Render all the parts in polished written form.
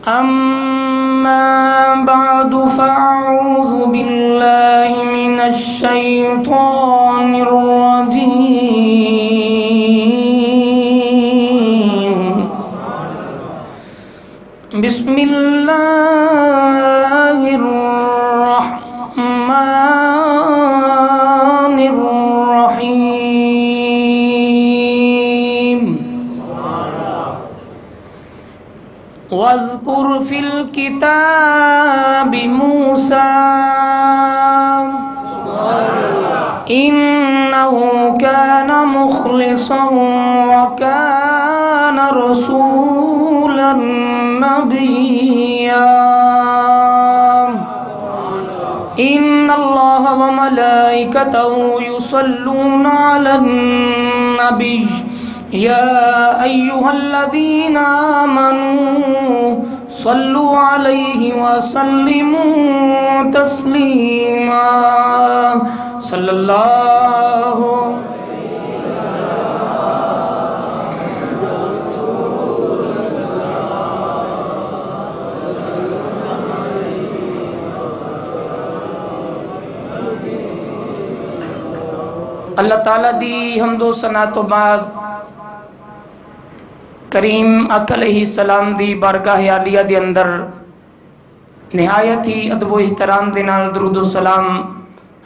अम्मा बअदु फ़अऊज़ु बिल्लाहि मिनश शैतानिर रजीम। बिस्मिल्लाहिर रहमानिर रहीम। वज़्कुर फ़िल किताबि मूसा इन्नहु कान मुख़लिसन व कान रसूलन नबिय्या। इन्नल्लाह व मलाइकतहु युसल्लूना अलन नबिय्य या अय्युहल्लज़ीना आमनू सल्लु अलैहि व सल्लिमू तस्लीमा। सल्लल्लाहु अल्लाह ताला दी हम्दो सना तो बाद करीम आका अलैहिस्सलाम दी बारगाह आलिया दे अंदर निहायत ही अदब एहतराम दे नाल दुरूद व सलाम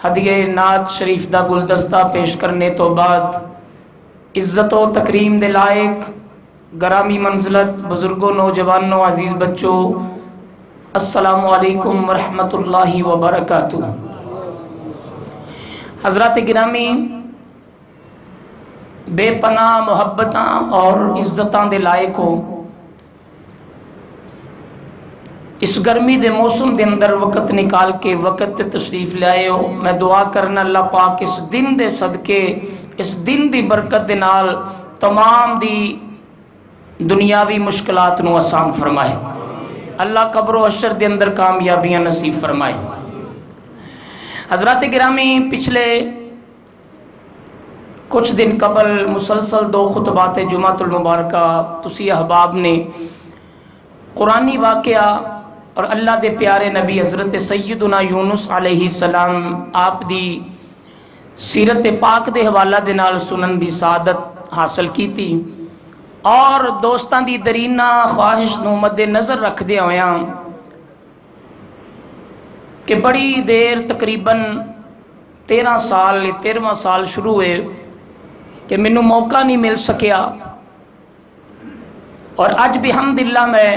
हदिये नात शरीफ दा गुलदस्ता पेश करने तो बाद इज्जत व तकरीम दे लायक गरामी मंजिलत बुजुर्गों, नौजवानों, अजीज बच्चों, अस्सलामु अलैकुम व रहमतुल्लाहि व बरकातुहू। हज़रात गिरामी, बेपनाह मुहब्बतां और इज्जतां दे लायक हो, इस गर्मी दे मौसम दे अंदर वक़्त निकाल के वक़्त ते तशरीफ ले आए हो। मैं दुआ करना अल्लाह पाक इस दिन दे सदके, इस दिन दी बरकत दे नाल तमाम दी दुनियावी मुश्किलात नूं आसान फरमाए। अल्लाह कब्र व हशर दे अंदर कामयाबियां नसीब फरमाए। हज़रात गिरामी, पिछले कुछ दिन कबल मुसलसल दो खुतबात जुमातुल मुबारका तुसी अहबाब ने कुरानी वाक़या और अल्लाह दे प्यारे नबी हज़रत सैयदुना यूनुस अलैहिस्सलाम आप दी सीरत पाक दे हवाला दे नाल सुनन दी सादत हासिल की थी और दोस्तां दी दरीना ख्वाहिश नूं मद्दे नज़र रखदे होया कि बड़ी देर तकरीबन 13 साल 13वां साल शुरू हुए कि मैनू मौका नहीं मिल सकिया और अज भी हमदिल्ला मैं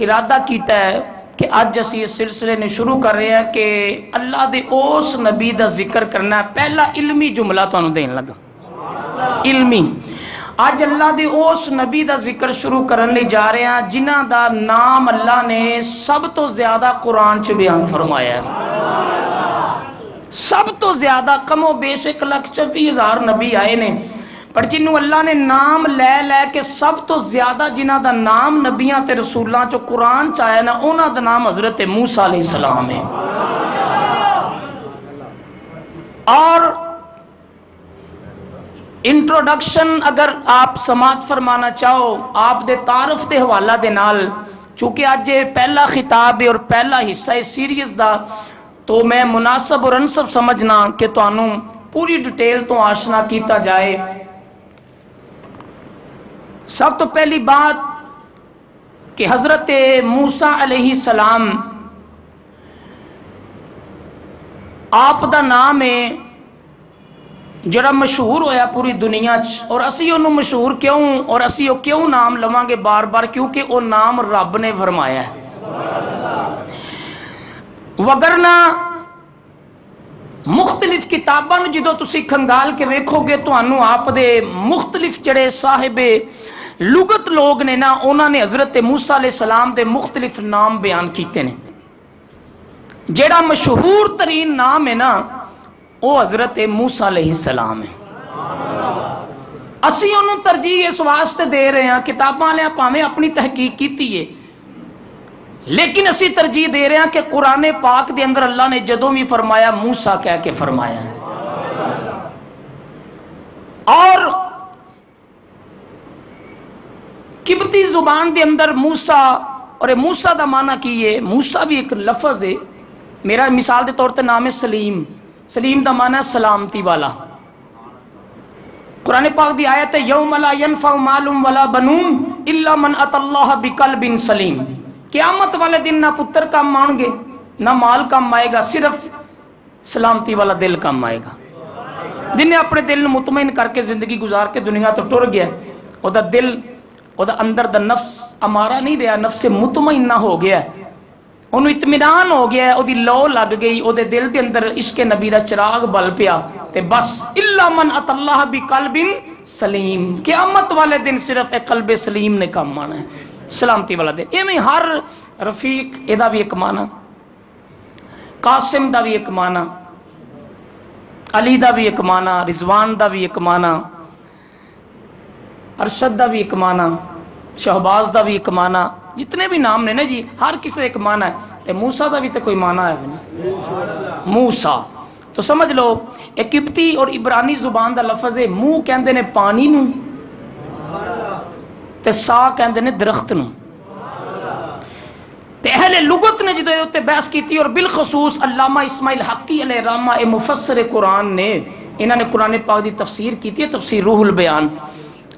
इरादा किया है कि अज असी इस सिलसिले ने शुरू कर रहे हैं कि अल्लाह दे उस नबी का जिक्र करना। पहला इल्मी जुमला तुहानू देन लगा, इल्मी। अज अल्लाह दे उस नबी का जिक्र शुरू करने जा रहे हैं जिन्हां दा नाम अल्लाह ने सब तो ज्यादा कुरान च बयान फरमाया है। सब तो ज्यादा कमो बेश 1,24,000 नबी आए ने, पर जिन्हों अल्लाह ने नाम लै लै के सब तो ज्यादा जिन्हां दा नाम नबियां ते रसूलां चो कुरान च आया ना, उन्हां दा नाम हजरत मूसा अलैहिस्सलाम है। और इंट्रोडक्शन अगर आप समात फरमाना चाहो आप दे तारफ दे हवाला दे नाल, चूंकि अज पहला खिताब है और पहला हिस्सा है सीरीज दा, तो मैं मुनासब और अनसब समझना कि तुहानू पूरी डिटेल तो आशना किया जाए। सब तो पहली बात कि हजरत मूसा अलैहिस्सलाम आप दा नाम है जड़ा मशहूर होया पूरी दुनिया च, और असी उन्होंने मशहूर क्यों और असी क्यों नाम लवांगे बार बार, क्योंकि वो नाम रब ने फरमाया है। वगरना मुख्तलिफ किताबां नूं जदों तुसीं खंगाल के वेखोगे तुहानू आप दे मुख्तलिफ जड़े साहिबे लुगत लोग ने ना, उन्होंने हजरत मूसा अलैहिस्सलाम दे मुख्तलिफ नाम बयान किए ने। जेड़ा मशहूर तरीन नाम है ना वो हजरत मूसा अलैहिस्सलाम है। असी उन्होंने तरजीह इस वास्ते दे रहे हैं, किताबां वाले भावें अपनी तहकीक की है, लेकिन असी तरजीह दे रहे हैं कि कुरान पाक के अंदर अल्लाह ने जदों भी फरमाया मूसा कह के फरमाया है। और किबती जुबान के अंदर मूसा और मूसा का माना की है, मूसा भी एक लफज है। मेरा मिसाल के तौर पर नाम है सलीम। सलीम का माना है सलामती वाला। कुरान पाक की आयत है यौम ला यनफउ मालुम वला बनून इल्ला मन अतल्लाह बिकल्बिन सलीम। क़यामत वाले दिन ना पुत्र काम आएंगे ना माल काम आएगा, सिर्फ सलामती वाला दिल काम आएगा। जिन्हें अपने दिल में मुतमईन करके जिंदगी गुजार के दुनिया तो टुर गया, ओदा दिल ओदा अंदर दा नफ्स अमारा नहीं रहा, नफ्स से मुतमईन हो गया, उन्हें इत्मीनान हो गया, ओदी लौ लग गई, ओदे दिल के अंदर इश्क नबी दा चिराग बल पिया ते बस इल्ला मन अतल्लाह बिकल्बिन सलीम। क़यामत वाले दिन सिर्फ एक कल्ब सलीम ने काम आना है, सलामती वाला दिन। इवें हर रफीक एदा भी एक माना, कासिम दा भी एक माना, अली दा भी एक माना, रिजवान दा भी एक माना, अरशद दा भी एक माना, शहबाज दा भी एक माना। जितने भी नाम ने ना जी, हर किसी एक माना है। ते मूसा का भी तो कोई माना है, मूसा। तो समझ लो एक किप्ती और इब्रानी जुबान का लफज है। मुंह कहते ने पानी नू ते सा कहते ने दरख्त नू। ते अहले लुगत ने जो उत्ते बहस की और बिलखसूस अल्लामा इस्माइल हक्की अलैहि रहमा ए मुफस्सिर कुरान ने, इन्होंने कुरान पाक की तफसीर की है, तफसीर रूहुल बयान।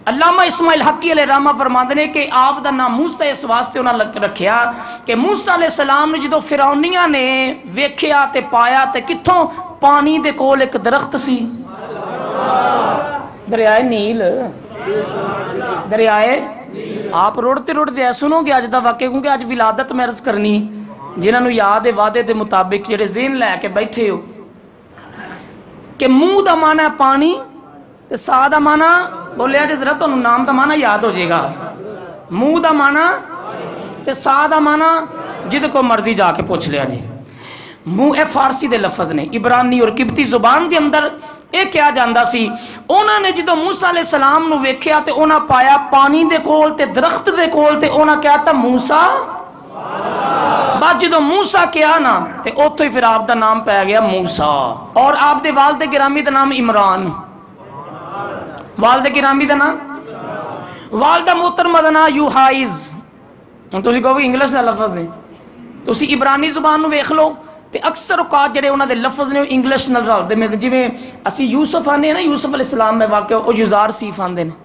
अल्लामा इस्माइल हक्की अलैहि रहमा फरमाते ने कि आप दा नाम मूसा इस वास्ते उन्होंने रखिया कि मूसा अलैहि सलाम ने जो फिरौनिया ने वेख्या ते पाया ते कित्थों पानी दे कोल एक दरख्त सी, दरियाए नील, दरियाए। आप रुड़ते रुड़ते सुनोगे अज का वाक्य, क्योंकि अज विलादत मैं अर्ज करनी, जिन्होंने याद है वादे के मुताबिक जेडे ज़हन लैके बैठे हो कि मुंह का माना है पानी ते सा का माना बोलिया जे जरा तुहानू नाम का माना याद हो जाएगा। मुंह का माना ते सा का माना जिद को मर्जी जाके पूछ लिया जी। मुंह ए फारसी दे लफज ने, इब्रानी और किब्ती जुबान के अंदर ये क्या जाता सी। उन्होंने जो मूसा अलैहि सलाम नू वेख्या ते उन्हें पाया पानी दे कोल ते दरख्त दे कोल ते उन्हें क्या था मूसा। बस जो मूसा किया ना ते उतो ही फिर आपका नाम पै गया मूसा। और आपके वालदे गिरामी का नाम इमरान, वालदे गिरामी का नाम, वालदा मोहतरमा का नाम यूहाइज। हम तुम कहोगे इंग्लिश का लफज है, तुम इब्रानी जुबान में वेख लो तो अक्सर औकात जो उन्होंने लफज ने इंग्लिश नाल रलते मिलते। जिमें असी यूसुफ आने ना, यूसुफ अलैहिस्सलाम में वाक्य वो युजार सीफ आते हैं।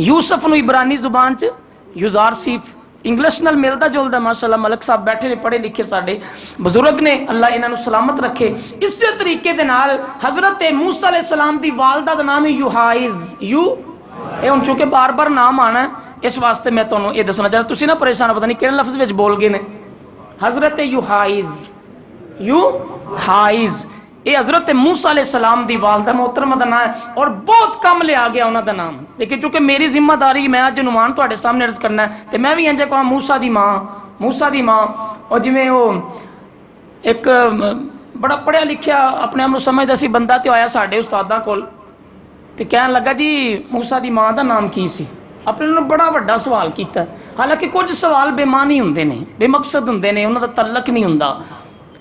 यूसुफ नूं इब्रानी जुबान च युजार सीफ, इंग्लिश नाल मिलता जुलता। माशाअल्लाह मलक साहब बैठे ने पढ़े लिखे साडे बजुर्ग ने, अल्लाह इन्हों सलामत रखे। इस तरीके दे नाल हजरत मूसा अलैहिस्सलाम की वालदा का नाम है यूहाइज। यू ये हुण चूंकि बार बार नाम आना है इस वास्ते मैं तुहानूं ये दसना चाहता, तुसीं ना परेशान पता नहीं किहड़े लफ्ज़ विच बोल गए ने। हजरत यूहाइज, यूहाइज ये हजरत मूसा अलैहिस्सलाम दी वालदा मोहतरमा का नाम है और बहुत कम लिया गया उन्होंने नाम। लेकिन चूंकि मेरी जिम्मेदारी मैं अज अनुमान तुहाडे सामने अर्ज करना है तो मैं भी इंज कहां मूसा दी मां, मूसा दी मां। और जिवें वो एक बड़ा पढ़िया लिखिया अपने आप को समझदा सी बंदा तो आया साडे उस्तादां कोल ते कहण लगा जी मूसा दी मां दा नाम की सी। अपने उन्होंने बड़ा वड्डा सवाल किया। हालांकि कुछ सवाल बेमानी हुंदे ने, बेमकसद हुंदे ने, उन्हां दा तल्लक नहीं हुंदा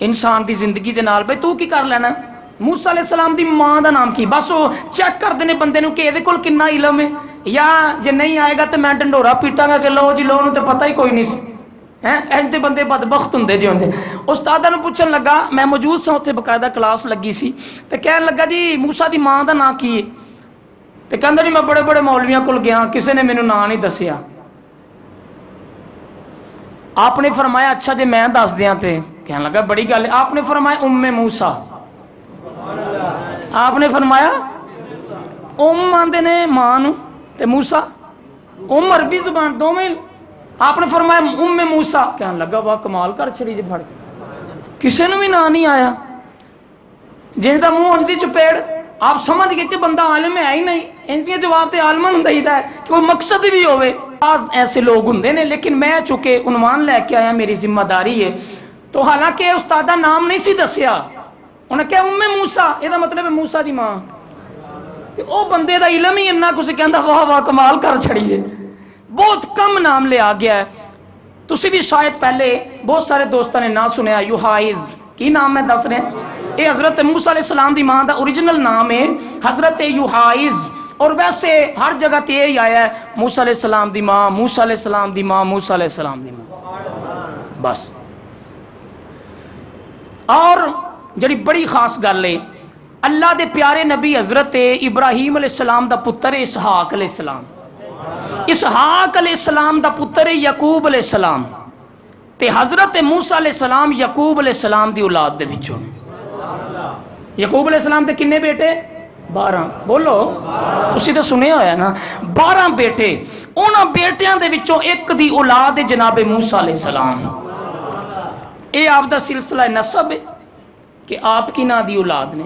इंसान की जिंदगी के नाल। भाई तू की कर लेना, मूसा अलैहिस्सलाम दी मां दा नाम की, बस वो चेक करते हैं बंदे नूं कि इहदे कोल कितना इलम है, या जे नहीं आएगा तो मैं ढंडोरा पीटांगा कि लो जी लो, उन्हें तो पता ही कोई नहीं है। इंज दे बंदे बदबख्त हुंदे जी होंदे। उस्तादां नूं पुछण लगा, मैं मौजूद सा उत्थे बकायदा क्लास लगी सी ते कहण लगा जी मूसा दी मां दा नाम की है। तो कहंदा जी मैं बड़े बड़े मौलवियां कोल गया, किसी ने मैनूं नाम नहीं दसिया। आपने फरमाया अच्छा जे मैं दस दियां ते कहने लगा बड़ी गल है। आपने फरमाया उम्मे मूसा, आपने फरमाया उम आंदे ने मां नूं ते मूसा उम अरबी जुबान दोवें। आपने फरमाया उम्मे मूसा, कहने लगा वाह कमाल कर छड़ी जे फड़, किसी नूं भी ना नहीं आया। जिसदा मुंह उनकी चपेड़, आप समझ गए कि बंदा आलिम है ही नहीं। इनके जवाब तो आलमन होंदा ही है कि कोई मकसद भी होवे। ऐसे लोग होंदे ने, लेकिन मैं चूंकि उन्वान लैके आया, मेरी जिम्मेदारी है। तो हालांकि उस्तादा नाम नहीं सी दसिया, उन्हें क्या उम्मे मूसा, यदा मतलब है मूसा दी मां। वो बंदे का इलम ही इन्ना कुछ कहता वाह वाह कमाल कर छड़ी है। बहुत कम नाम लिया गया है। तुसी भी शायद पहले बहुत सारे दोस्तों ने ना सुनिया यूहाइज की नाम मैं दस रहा। ये हजरत मूसा अलैहिस्सलाम दी मां का ओरिजिनल नाम है हजरत यूहाइज। और वैसे हर जगह तो यही आया है, मूसा अलैहिस्सलाम दी मां, मूसा अलैहिस्सलाम दी मां, मूसा अलैहिस्सलाम दी मां, बस। और जी बड़ी खास गल है, अल्लाह दे प्यारे नबी हजरत इब्राहीम अलैहिस्सलाम दा पुत्र है इसहाक अलैहिस्सलाम, इसहाक अलैहिस्सलाम दा पुत्र है यकूब अलैहिस्सलाम, ते हजरत मूसा अलैहिस्सलाम यकूब अलैहिस्सलाम दी औलाद दे विचों। यकूब अलैहिस्सलाम दे किन्ने बेटे? 12। बोलो, तुसी तो सुनिया होया ना, 12 बेटे। उन्हां बेटियां दे विचों एक दी औलाद है जनाबे मूसा अलैहिस्सलाम। ये आपदा सिलसिला नसब है कि आप की ना दी औलाद ने,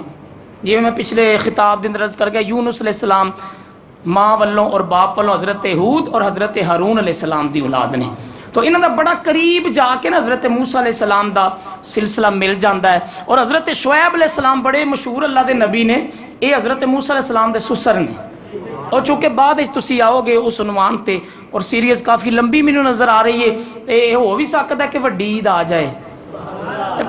जिवें मैं पिछले खिताब के अंदर अर्ज कर गया, यूनुस अलैहिस्सलाम माँ वालों और बाप वालों हज़रत हूद और हज़रत हारून अलैहिस्सलाम दी औलाद ने। तो इन्हां दा बड़ा करीब जाके ना हज़रत मूसा अलैहिस्सलाम दा सिलसिला मिल जाता है। और हज़रत शुएब अलैहिस्सलाम बड़े मशहूर अल्लाह के नबी ने, ये हज़रत मूसा अलैहिस्सलाम दे सुसर ने। और चूँकि बाद तुसी आओगे उस उनवान ते, और सीरीज़ काफ़ी लंबी मैनू नज़र आ रही है, तो हो भी सकता है कि वड्डी ईद आ जाए।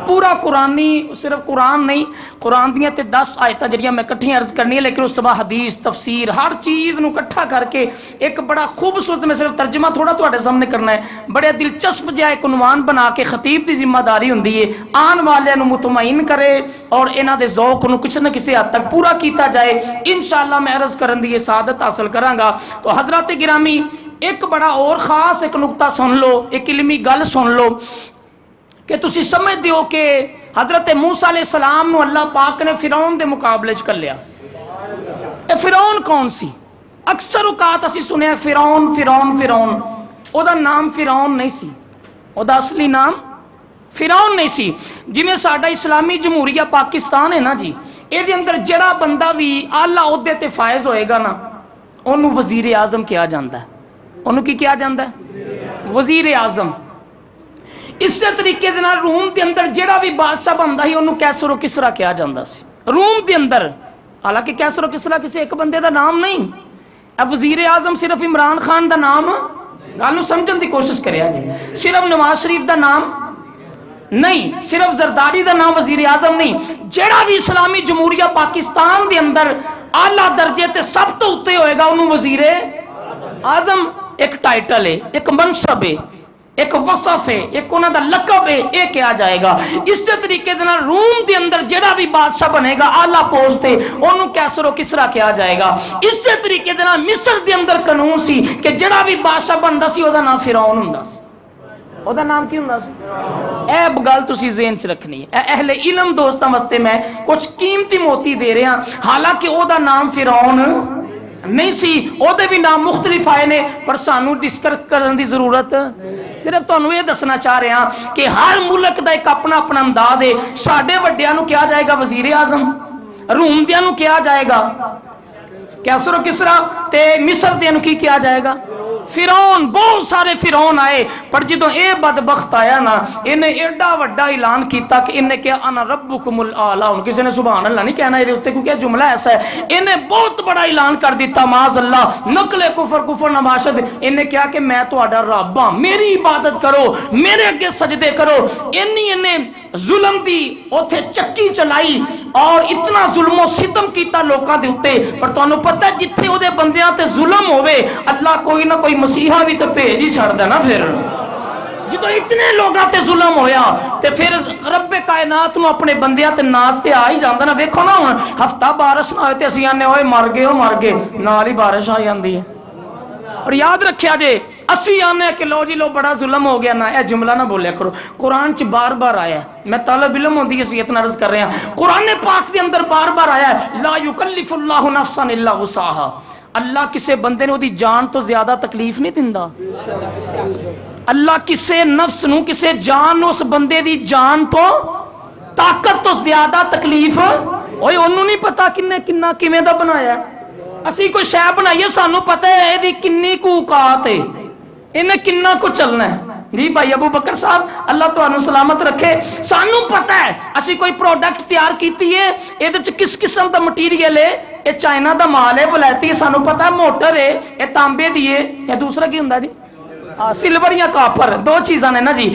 पूरा कुरानी, सिर्फ कुरान नहीं, कुरान दियां ते 10 आयतां जड़ियां मैं इकट्ठियां अर्ज करनी है, लेकिन उस बाद हदीस तफसीर हर चीज़ नूं इकट्ठा करके एक बड़ा खूबसूरत, मैं सिर्फ तर्जमा थोड़ा तुहाडे सामने करना है, बड़े दिलचस्प जिहा एक उनवान बना के खतीब की जिम्मेदारी हुंदी है आन वालियां नूं मुतमईन करे और इन्हां दे ज़ौक नूं किसी न किसी हद तक पूरा किया जाए। इंशाअल्लाह मैं अर्ज करन दी सादत हासिल करांगा। तो हज़रात गिरामी, एक बड़ा और ख़ास एक नुकता सुन लो, एक इल्मी गल सुन लो कि तुसी समझते हो कि हज़रत मूसा अलैहिस्सलाम नूं अल्लाह पाक ने फिरौन के मुकाबले च घल्लिया। ये फिरौन कौन सी? अक्सर औकात असीं सुनिया फिरौन फिरौन फिरौन, ओदा नाम फिरौन नहीं सी, ओदा असली नाम फिरौन नहीं सी। जिवें साडा इस्लामी जमहूरिया पाकिस्तान है ना जी, ये अंदर जिहड़ा बंदा भी आला ओहदे ते फायज होएगा ना, उन्होंने वजीर आजम कहा जाता है। उन्होंने की कहा जाता है? वजीर आजम। इस तरीके दे नाल रूम के अंदर जिहड़ा भी बादशाह बनता ही उन्होंने कैसरो किसरा कहा जाता सी रूम के अंदर। हालांकि कैसरो किसरा किसी एक बंदे का नाम नहीं, वजीर आजम सिर्फ इमरान खान का नाम, गल समझने की कोशिश करिया जी, सिर्फ नवाज शरीफ का नाम नहीं, सिर्फ जरदारी का नाम वजीर आजम नहीं, जिहड़ा भी इस्लामी जमहूरिया पाकिस्तान के अंदर आला दर्जे ते सब तो उत्ते होएगा उन्होंने वजीर आजम एक टाइटल है, एक मनसब है, एक वसफ है, एक उन्होंने लकब है, ये कहा जाएगा। इस तरीके रूम के अंदर जिहड़ा भी बादशाह बनेगा आला पोस्ट है उन्होंने कैसरो किसरा कहा जाएगा। इस तरीके मिस्र के अंदर कानून सी कि जिहड़ा भी बादशाह बनता सी ओहदा नाम फिरौन हुंदा सी। ओहदा नाम की हुंदा सी? ए गल तुसीं ज़हन च रखनी है। अहले इलम दोस्तों वास्ते मैं कुछ कीमती मोती दे रहा, हालांकि ओहदा नाम फिरौन नहीं सी, ओहदे भी नाम मुख्तलिफ आए ने, पर सानू डिस्कस करने की जरूरत, सिर्फ तुहानू ये दसना चाह रहा कि हर मुल्क का एक अपना अपना अंदाज है। साडे वड्डियां नू कहा जाएगा वजीर आजम, रूम दियां नू कहा जाएगा कैसरो किसरा, ते मिस्र दियां नू की कहा जाएगा फिरौन। बहुत सारे फिरौन आए, पर जो ये बदबख्त आया ना, इन्हें एडा वड्डा ऐलान किया कि इन्हें क्या अना रब्बुकुमुल आला। हुण किसी ने सुभान अल्लाह नहीं कहना ये उत्ते, क्योंकि यह जुमला ऐसा है। इन्हें बहुत बड़ा ऐलान कर दिता, माज़ अल्लाह नकले कुफर नमाशद। इन्हें क्या कि मैं तुहाडा रब हां, मेरी इबादत करो, मेरे अगे सजदे करो। इन्हें जुल्म की उथे चक्की चलाई और इतना जुल्मो सितम किया लोगों के उत्ते। पर तुहानू पता है जिथे उहदे बंदियां ते जुल्म होवे, अल्लाह कोई ना कोई मसीहा भी तो भेज ही छड़दा ना। फिर जो इतने लोगों ते जुल्म होया ते फिर रब्बे कायनात नू अपने बंदियां ते नाज ते आ ही जांदा ना। वेखो ना हुण हफ्ता बारिश ना होए ते असीं आने ओए मर गए, नाल ही बारिश आ जांदी है। और याद रखिया जे असी आने कि लो जी लो बड़ा जुल्म हो गया ना, यह जुमला ना बोलिया करो। कुरान च बार बार आया, मैं तालब इल्म होंदी हैसियत नाल अर्ज कर रहा, कुरान पाक के अंदर बार बार आया ला युकल्लिफुल्लाहु नफ्सन इल्ला वुसाहा। अल्लाह किसी बंदे नूं दी जान तो ज्यादा तकलीफ नहीं दिंदा। अल्लाह किसी नफ्स नूं, किसी जान नूं, उस बंदे दी जान तो ताकत तो ज्यादा तकलीफ ओए ओनू नहीं पता किन्ने किन्ना किवें दा बनाया। असी कोई शै बनाइए, सानू पता है इहदी किन्नी कु औकात है, इन्हें किन्ना को चलना है। जी भाई अबू बकर साहब अल्लाह तुहानू सलामत रखे। सानू पता है असी कोई प्रोडक्ट तैयार कीती है, इहदे च किस किस्म का मटीरियल है, ये चाइना का माल है, वलैती है, सानू पता है मोटर है, ये तांबे दी है, या दूसरा की हुंदा जी सिल्वर या कापर दो चीज़ा ने ना जी।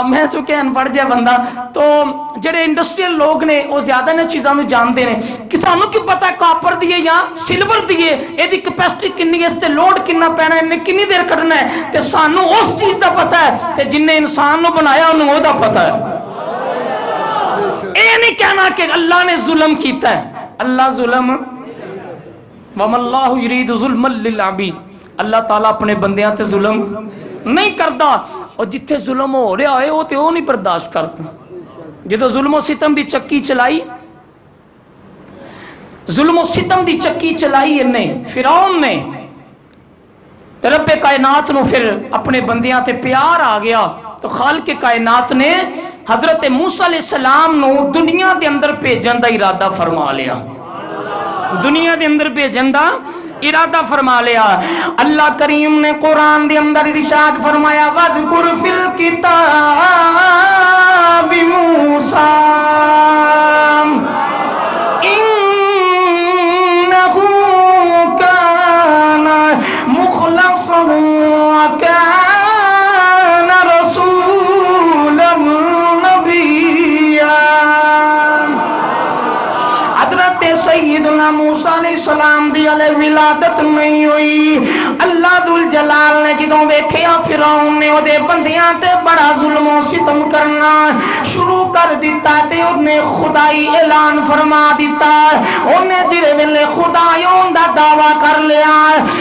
मैं चुके अनपढ़ जहा बंदा, तो जेडे इंडस्ट्रीयल लोग ने वो ज्यादा इन चीज़ों में जानते हैं कि सानू क्यों पता है कापर दी है या सिल्वर दी है, यदि कैपेसिटी कितनी है, इससे लोड कितना पैना है, इन्हें कितनी देर कढ़ना है, तो सानू उस चीज़ का पता है, तो जिन्हें इंसान को बनाया उन्होंने ओहदा पता है। ये नहीं कहना कि अल्लाह ने जुल्म किया है, अल्लाह जुल्म वमल्लाहु युरीदु जुल्मन लिल अबीद, अल्लाह ताला अपने बंदियां ते जुल्म नहीं करता, और जिथे जुल्म हो रहा है वो तो वो नहीं बर्दाश्त करता। जो जुल्मो सितम की चक्की चलाई, जुल्मो सितम की चक्की चलाई इन्हें फिरौन ने, तो रब्बे कायनात नूं फिर अपने बंदियां ते प्यार आ गया, तो खालिक कायनात ने हजरत मूसा अलैहिस्सलाम नूं दुनिया के अंदर भेजन का इरादा फरमा लिया, दुनिया के अंदर भेजन का इरादा फरमा लिया। अल्लाह करीम ने कुरान के अंदर इरशाद फरमाया, वज़कुर फिल किताबि मूसा इन्नहु काना मुखलसन व काना रसूलन नबिय्या। हज़रत सैयदना मूसा अलैहिस्सलाम दी विलादत नहीं हुई, अल्लाह दुल जलाल ने जो वेख्या फिरौन ने ओदे बंदियां ते बड़ा जुल्म सितम करना शुरू कर दिता, ते उसने खुदाई ऐलान फरमा दिता, उन्हें जिरे वेले खुदाई होने दा दावा कर लिया।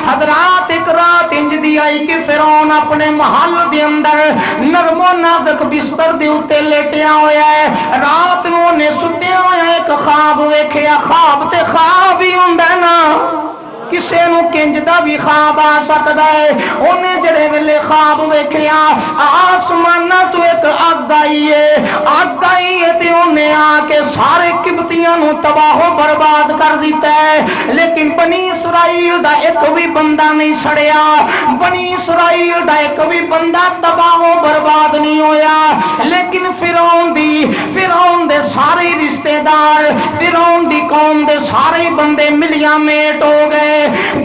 हजरात एक रात इंज दी आई कि फिरौन अपने महल दे अंदर नरमो नाजुक बिस्तर दे उत्ते लेटिया होया है, रात नूं ने सुत्या होया एक ख्वाब वेख्या, ख्वाब ते ख्वाब ही हुंदा ना, किसी किंज का भी ख्वाब आ सकता है। उन्हें जड़े वेले ख्वाब वेख्या आसमाना तो एक अग आई है, अग आई है, तो उन्हें आके सारे किबतियां नूं तबाहो बर्बाद कर दिता है, लेकिन बनी इसराइल दा एक भी बंदा नहीं सड़िया, बनी इसराइल दा एक भी बंदा तबाहो बर्बाद नहीं होया। लेकिन फिरौन दे सारे रिश्तेदार, फिरौन दी कौम दे सारे बंदे मिलिया मेट हो गए।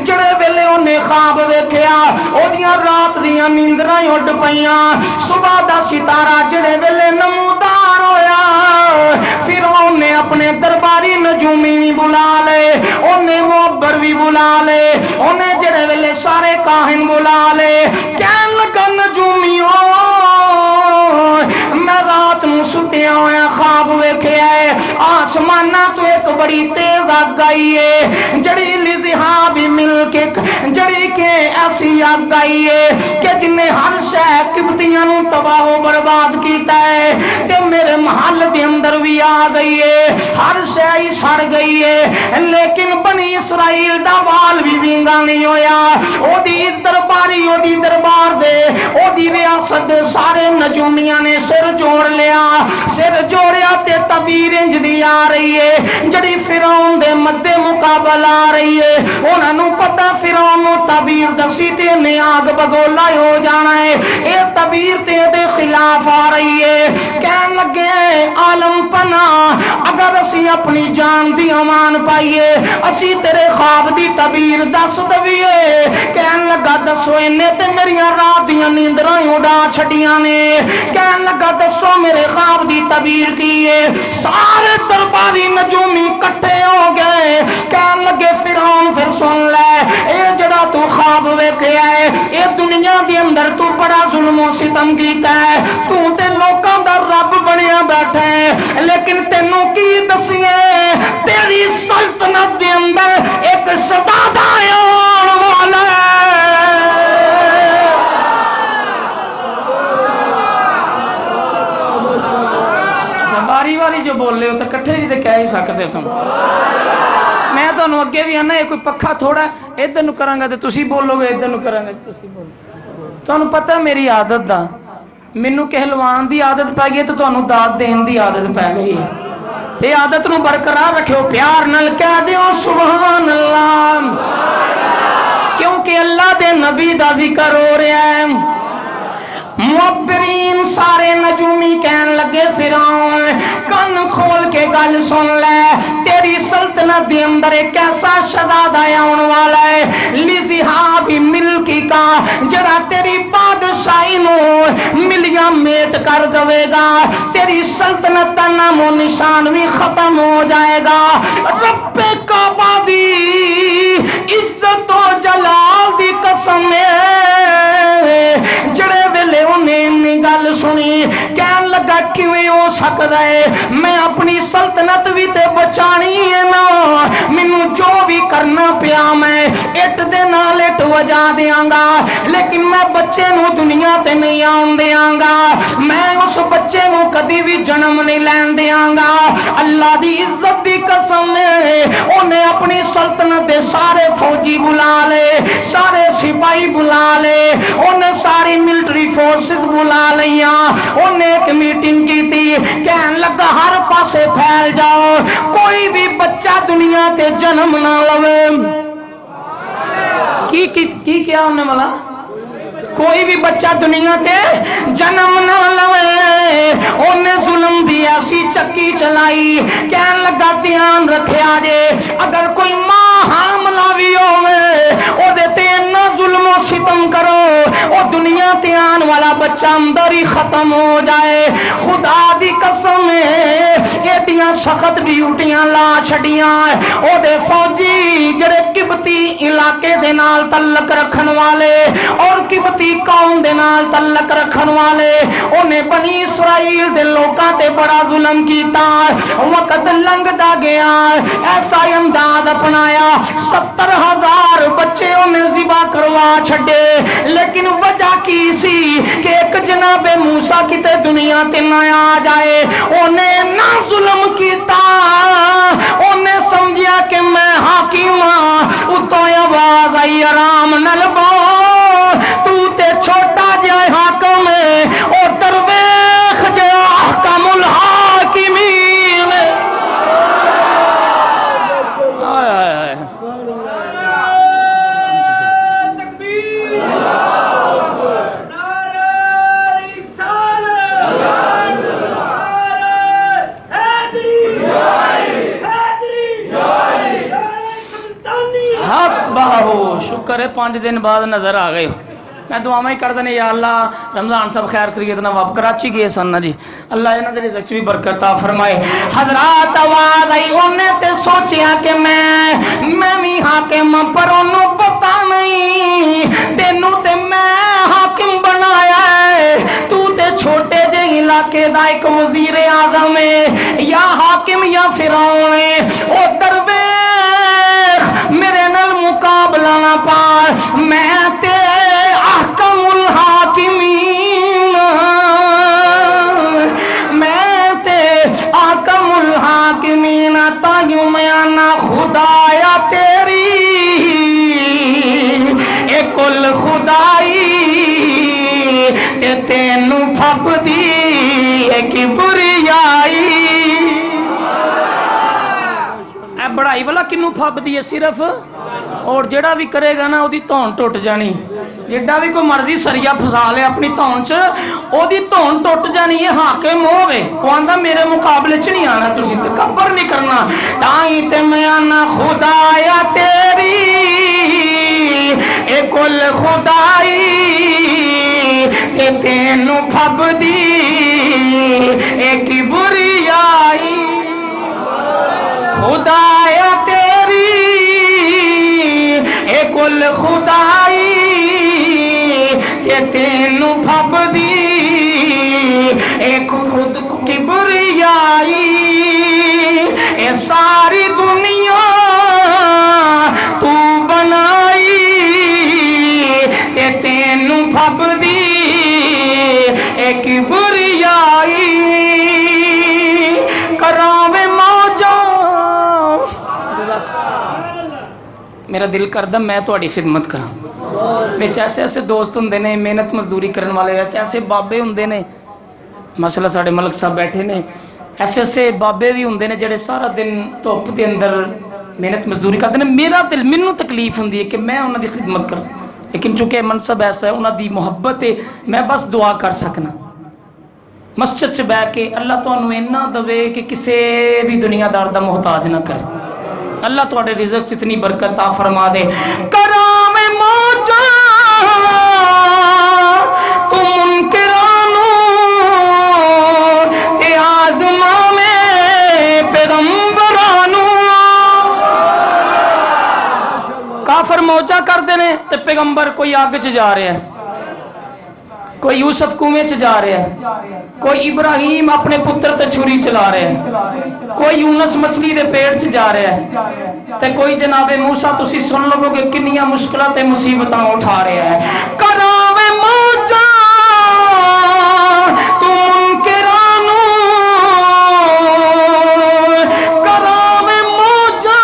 जड़े वेले उन्हें ख्वाब वेख्या ओदियां रात दियां नींदरां उड़ पईयां, सुबह दा सितारा जड़े वेले नमूदार होया, फिर उन्हें अपने दरबारी नजूमी भी बुला ले, उन्हें मोहब्बर भी बुला ले, उन्हें जड़े वेले सारे काहिन बुला ले, कहन लगा नजूमियों मैं रात नूं सुत्या होया ख्वाब वेख्या है, आसमाना तो एक बड़ी तेज अग आई है, जड़ी लिजिहा भी मिल के जड़ी के ऐसी अग आई है कि जिन्हें हर शह किबतियां नूं तबाहो बर्बाद किया है, ते मेरे महल के अंदर भी आ गई है, हर शह ही सड़ गई है, लेकिन बनी इसराइल दा वाल भी विंगा नहीं होया। ओदी दरबारी ओदी दरबार दे ओदी रियासत दे सारे नजूमियां ने सिर जोड़ लिया, सिर जोड़िया ते तबीर इंज दी आ रही है जड़ी फिरौन दे मद्दे मुकाबल आ रही है। उन्होंने पता फिरौन नूं तबीर दसी ते ने आग बगोला हो जाना है, ये तबीर ते दे खिलाफ आ रही है। कहन लगे आलम पना अगर असी अपनी जान दी अमान पाइए, असी तेरे ख्वाब दी तबीर दस दवीए। कहन लगा दसो इन्हें ते मेरिया रात दियां नींदरां उड़ा छड़ियां ने, कहन लगा दसो मेरे ख्वाब दी तबीर की है। सारे दरबारी नजूमी इकट्ठे हो गए, कहन लगे फिरौन फिर सुन ले, ये जड़ा तू ख्वाब वेख्या है ये दुनिया के अंदर तू बड़ा जुल्म सितम कीता है, तू ते लोकां दा रब बनिया बैठा है, लेकिन तेनू की दसीए तेरी सल्तनत के अंदर एक शहजादा आने वाला है। बारी वाली जो बोल रहे हो तो कट्ठे भी तो कह ही सकते सो। मैं तो अगे भी आना कोई पक्खा थोड़ा इधर नूं करांगा तो तुसी बोलोगे, इधर नूं करांगा तो तुसी बोलो। तुहानूं पता मेरी आदत दा, मैनूं कहलवान की आदत पै गई तो तुहानूं दाद देने की आदत पै गई है। ये आदत नूं बरकरार रखियो, प्यार नाल कह दिओ सुभान अल्लाह, क्योंकि अल्लाह दे नबी दा जिक्र हो रहा है। मुअब्बरीन सारे नजूमी कहन लगे फिरौन कन खोल के गल सुन ले, तेरी सल्तनत सल्तनत के अंदर एक ऐसा शहजादा आने वाला है लिजिहाबी मिल्की का, जरा तेरी बादशाही नो मिलिया मेट कर देगा, तेरी सल्तनत का नामो निशान भी खत्म हो जाएगा। रब्बे काबा दी इज्जत और जलाल दी कसम जड़े वेले उन्हें गल सुनी कह लगा किवें हो सकता है, मैं अपनी सल्तनत भी ते बचानी है ना, मैनू जो भी करना पिया मैं इट दे नाल इट वजा देंगा, लेकिन मैं बच्चे नू दुनिया ते नहीं आउण देंगा, मैं उस बच्चे नू कभी भी जन्म नहीं लैण देंगा। अल्लाह दी इज्जत दी कसम उन्हें अपनी सल्तनत दे सारे फौजी बुला ले, सारे सिपाही बुला ले, उन्हें सारी मिलिट्री फोर्सेस बुला लिया, उन्हें एक मीटिंग की थी, कहन लगा हर पासे फैल जाओ, कोई भी बच्चा दुनिया ते जन्म ना लवे। की क्या होने वाला, कोई भी बच्चा दुनिया ते जन्म ना लवे। उन्हें जुल्म दी ऐसी चक्की चलाई, कहन लगा ध्यान रखिया जे अगर कोई मां हामला भी होवे ओदे ते इन्ना जुल्म सितम करो ओ दुनिया ते आने वाला बच्चा अंदर ही खत्म हो जाए। खुदा दी कसम एडियां सख्त ड्यूटियां ला छड़ियां ओदे फौजी जड़े किबती इलाके दे नाल तल्लक रखन वाले और किबती कौम दे नाल तल्लक रखन वाले, उन्हें बनी इसराइल दे लोकां ते बड़ा जुल्म कीता। वक्त लंघदा गया, ऐसा अंदाज अपनाया 70,000 बच्चे उन्हें जिबा करवा छड़े, लेकिन वजह की सी कि एक जनाबे मूसा किते दुनिया ते ना आ जाए, उन्हें ना जुल्म कीता, उन्हें समझिया कि मैं हाकिम हां। उतो आवाज आई आराम नाल बोल, तू ते छोटा जिहा हाकिम है ओ दरवेश जिहा हकामुल हाकिमीन। शुक्र है 5 दिन बाद नजर आ गए। मैं दुआवां ही करदा ने या अल्लाह रमजान सब खैर खरीत ना वाप कराची गए सन ना जी, अल्लाह इन्हां दे रिज़्क़ भी बरकत फरमाए। हजरात आवाज आई, उन्हें ते सोचिया कि मैं भी हाकिम पर ओनू पता नहीं, तेनू ते मैं हाकिम बनाया है, तू ते छोटे जे इलाके दा एक वजीर आजम है या हाकिम या फिरौन है। ओ दरवेश मेरे नाल मुकाबला ना पा, मैं ते अहकमुल हाकिमीन, मैं ते अहकमुल हाकिमीन, तायू मैं आना खुदाया तेरी ए कुल खुदाई ते तेनू फपदी ए की बुरियाई। बढ़ाई वाला किनू फपदी है सिर्फ, और जेड़ा भी करेगा ना ओदी धौन टुट जानी, जेड़ा भी कोई मर्जी सरिया फसा ले अपनी धौन च ओदी धौन टुट जानी है। हाकिम होवे वो आंदा मेरे मुकाबले च नहीं आना, तुसी तकब्बर नहीं करना, ताई ते मैं आना खुदाया तेरी ए कुल खुदाई ते तेनू फबदी ए की बुरियाई। खुदाया तेरी ए कुल खुदाई ते तेनू फबदी एक खुद की बुरियाई। ए सारी दुनिया तू बनाई ते तेनू फबदी एक बुरियाई। करावे मौजा मेरा दिल करदा मैं तुहाडी खिदमत करा। विच ऐसे ऐसे दोस्त हुंदे ने मेहनत मजदूरी करने वाले, ऐसे बाबे हुंदे ने, माशाअल्लाह साडे मलक साहब बैठे ने, ऐसे ऐसे बाबे भी हुंदे ने जेड़े सारा दिन धुप के अंदर मेहनत मजदूरी करते हैं। मेरा दिल मैनू तकलीफ हुंदी है कि मैं उन्हां दी खिदमत करा, लेकिन चूंकि मनसब ऐसा है उन्हां दी मुहब्बत है, मैं बस दुआ कर सकना। मस्जिद च बैठ के अल्लाह तुहानू इन्ना दवे कि किसी भी दुनियादार दा मोहताज ना करे। अल्लाह तुहाडे रिज़्क च इतनी बरकत अता फरमा दे। कराम मौजा तू मुनकिरानो ते आज़मा में पैगंबरानो। काफर मौजा करते ने ते पैगंबर कोई अग च जा रहा है, कोई यूसुफ कुएं च जा रहा है, कोई इब्राहिम अपने पुत्र ते छुरी चला रहा है, कोई यूनस मछली दे पेट च जा रहा है, ते कोई जनाबे मूसा तुसी सुन लवोगे किन्नियां मुश्किलां ते मुसीबतां उठा रहा है। करावे मौजा तू मुनकिरानो, करावे मौजा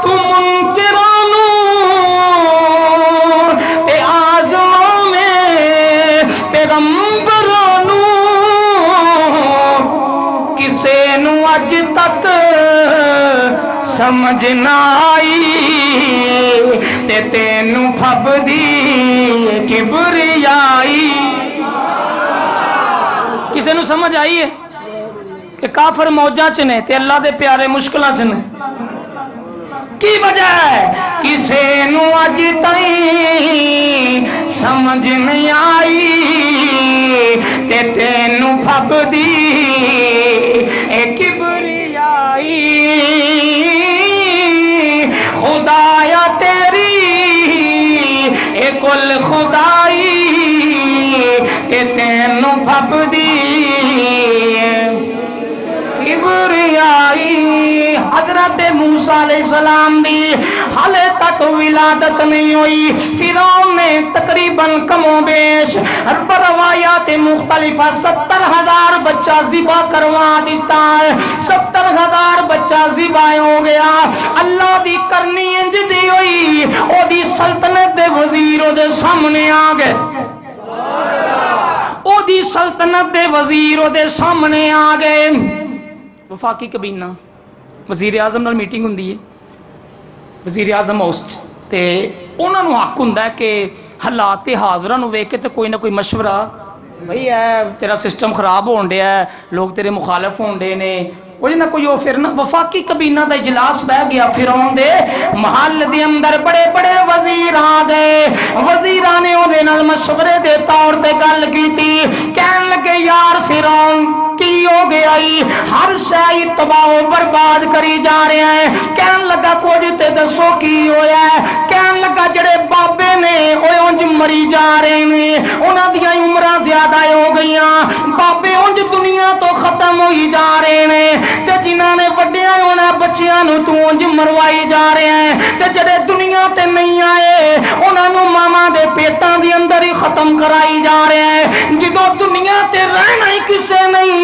तू मुनकिरानो ते आज़मा में पैगंबरानो। किसे नू अज तक समझ ना आई ते तेनू फबदी किबरियाई। किसे नू समझ आई है कि काफर मौजा च ने ते अल्लाह दे प्यारे मुश्किलां च ने? की वजह है? किसे नू अज ताईं समझ नहीं आई ते तेनू फबदी किबरियाई। खुदाया तेरी ए कुल खुदाई के तेनू फबदी किबरियाई। हजरत मूसा अलैहिस्सलाम दी हाले तक विलादत नहीं हुई। फिरौन ने तकरीबन कमोबेश रवायात मुख्तलिफा 70,000 बच्चा ज़िबा करवा दिता है। 70,000 बच्चा ज़िबा हो गया। अल्लाह दी करनी इंज दी हुई, ओदी सल्तनत दे वजीर ओदे सामने आ गए। ओदी सल्तनत दे वजीर ओदे सामने आ गए। वफाकी कबीना वजीर आजम नाल मीटिंग हुंदी है, वजीर आजम होस्ट, ते उन्होंने हक हुंदा कि हालात हाजरा नूं वेख के तो कोई ना कोई मशवरा, भाई है तेरा सिस्टम खराब होण दिया है, लोग तेरे मुखालफ होण दे ने, कोई ना कोई। फिर ना वफाकी कबीना का इजलास बह गया। फिरौन दे महल दे अंदर बड़े बड़े वजीर आ गए। वजीरां ने उहदे नाल मशवरे दे तौर पे गल कीती। कहन लगे यार फिरौन की हो गया, हर शाही तबाह बर्बाद करी जा रहा है। कहन लगा कुछ ते दसो की होया है। कहन लगा जड़े बाबे ने उंज मरी जा रहे ने, उन्हां दी उम्रां ज्यादा हो गई, बाबे उंज दुनिया तो खत्म होई जा रहे ने, ते जिन्हां ने वड्डिया होना बच्चियां नूं तू उंज मरवाई जा रहा है, ते जड़े दुनिया ते नहीं आए उन्हां नूं मावां दे पेटां दे अंदर ही खत्म कराई जा रहा है। जदों दुनिया ते रहना ही किसे नहीं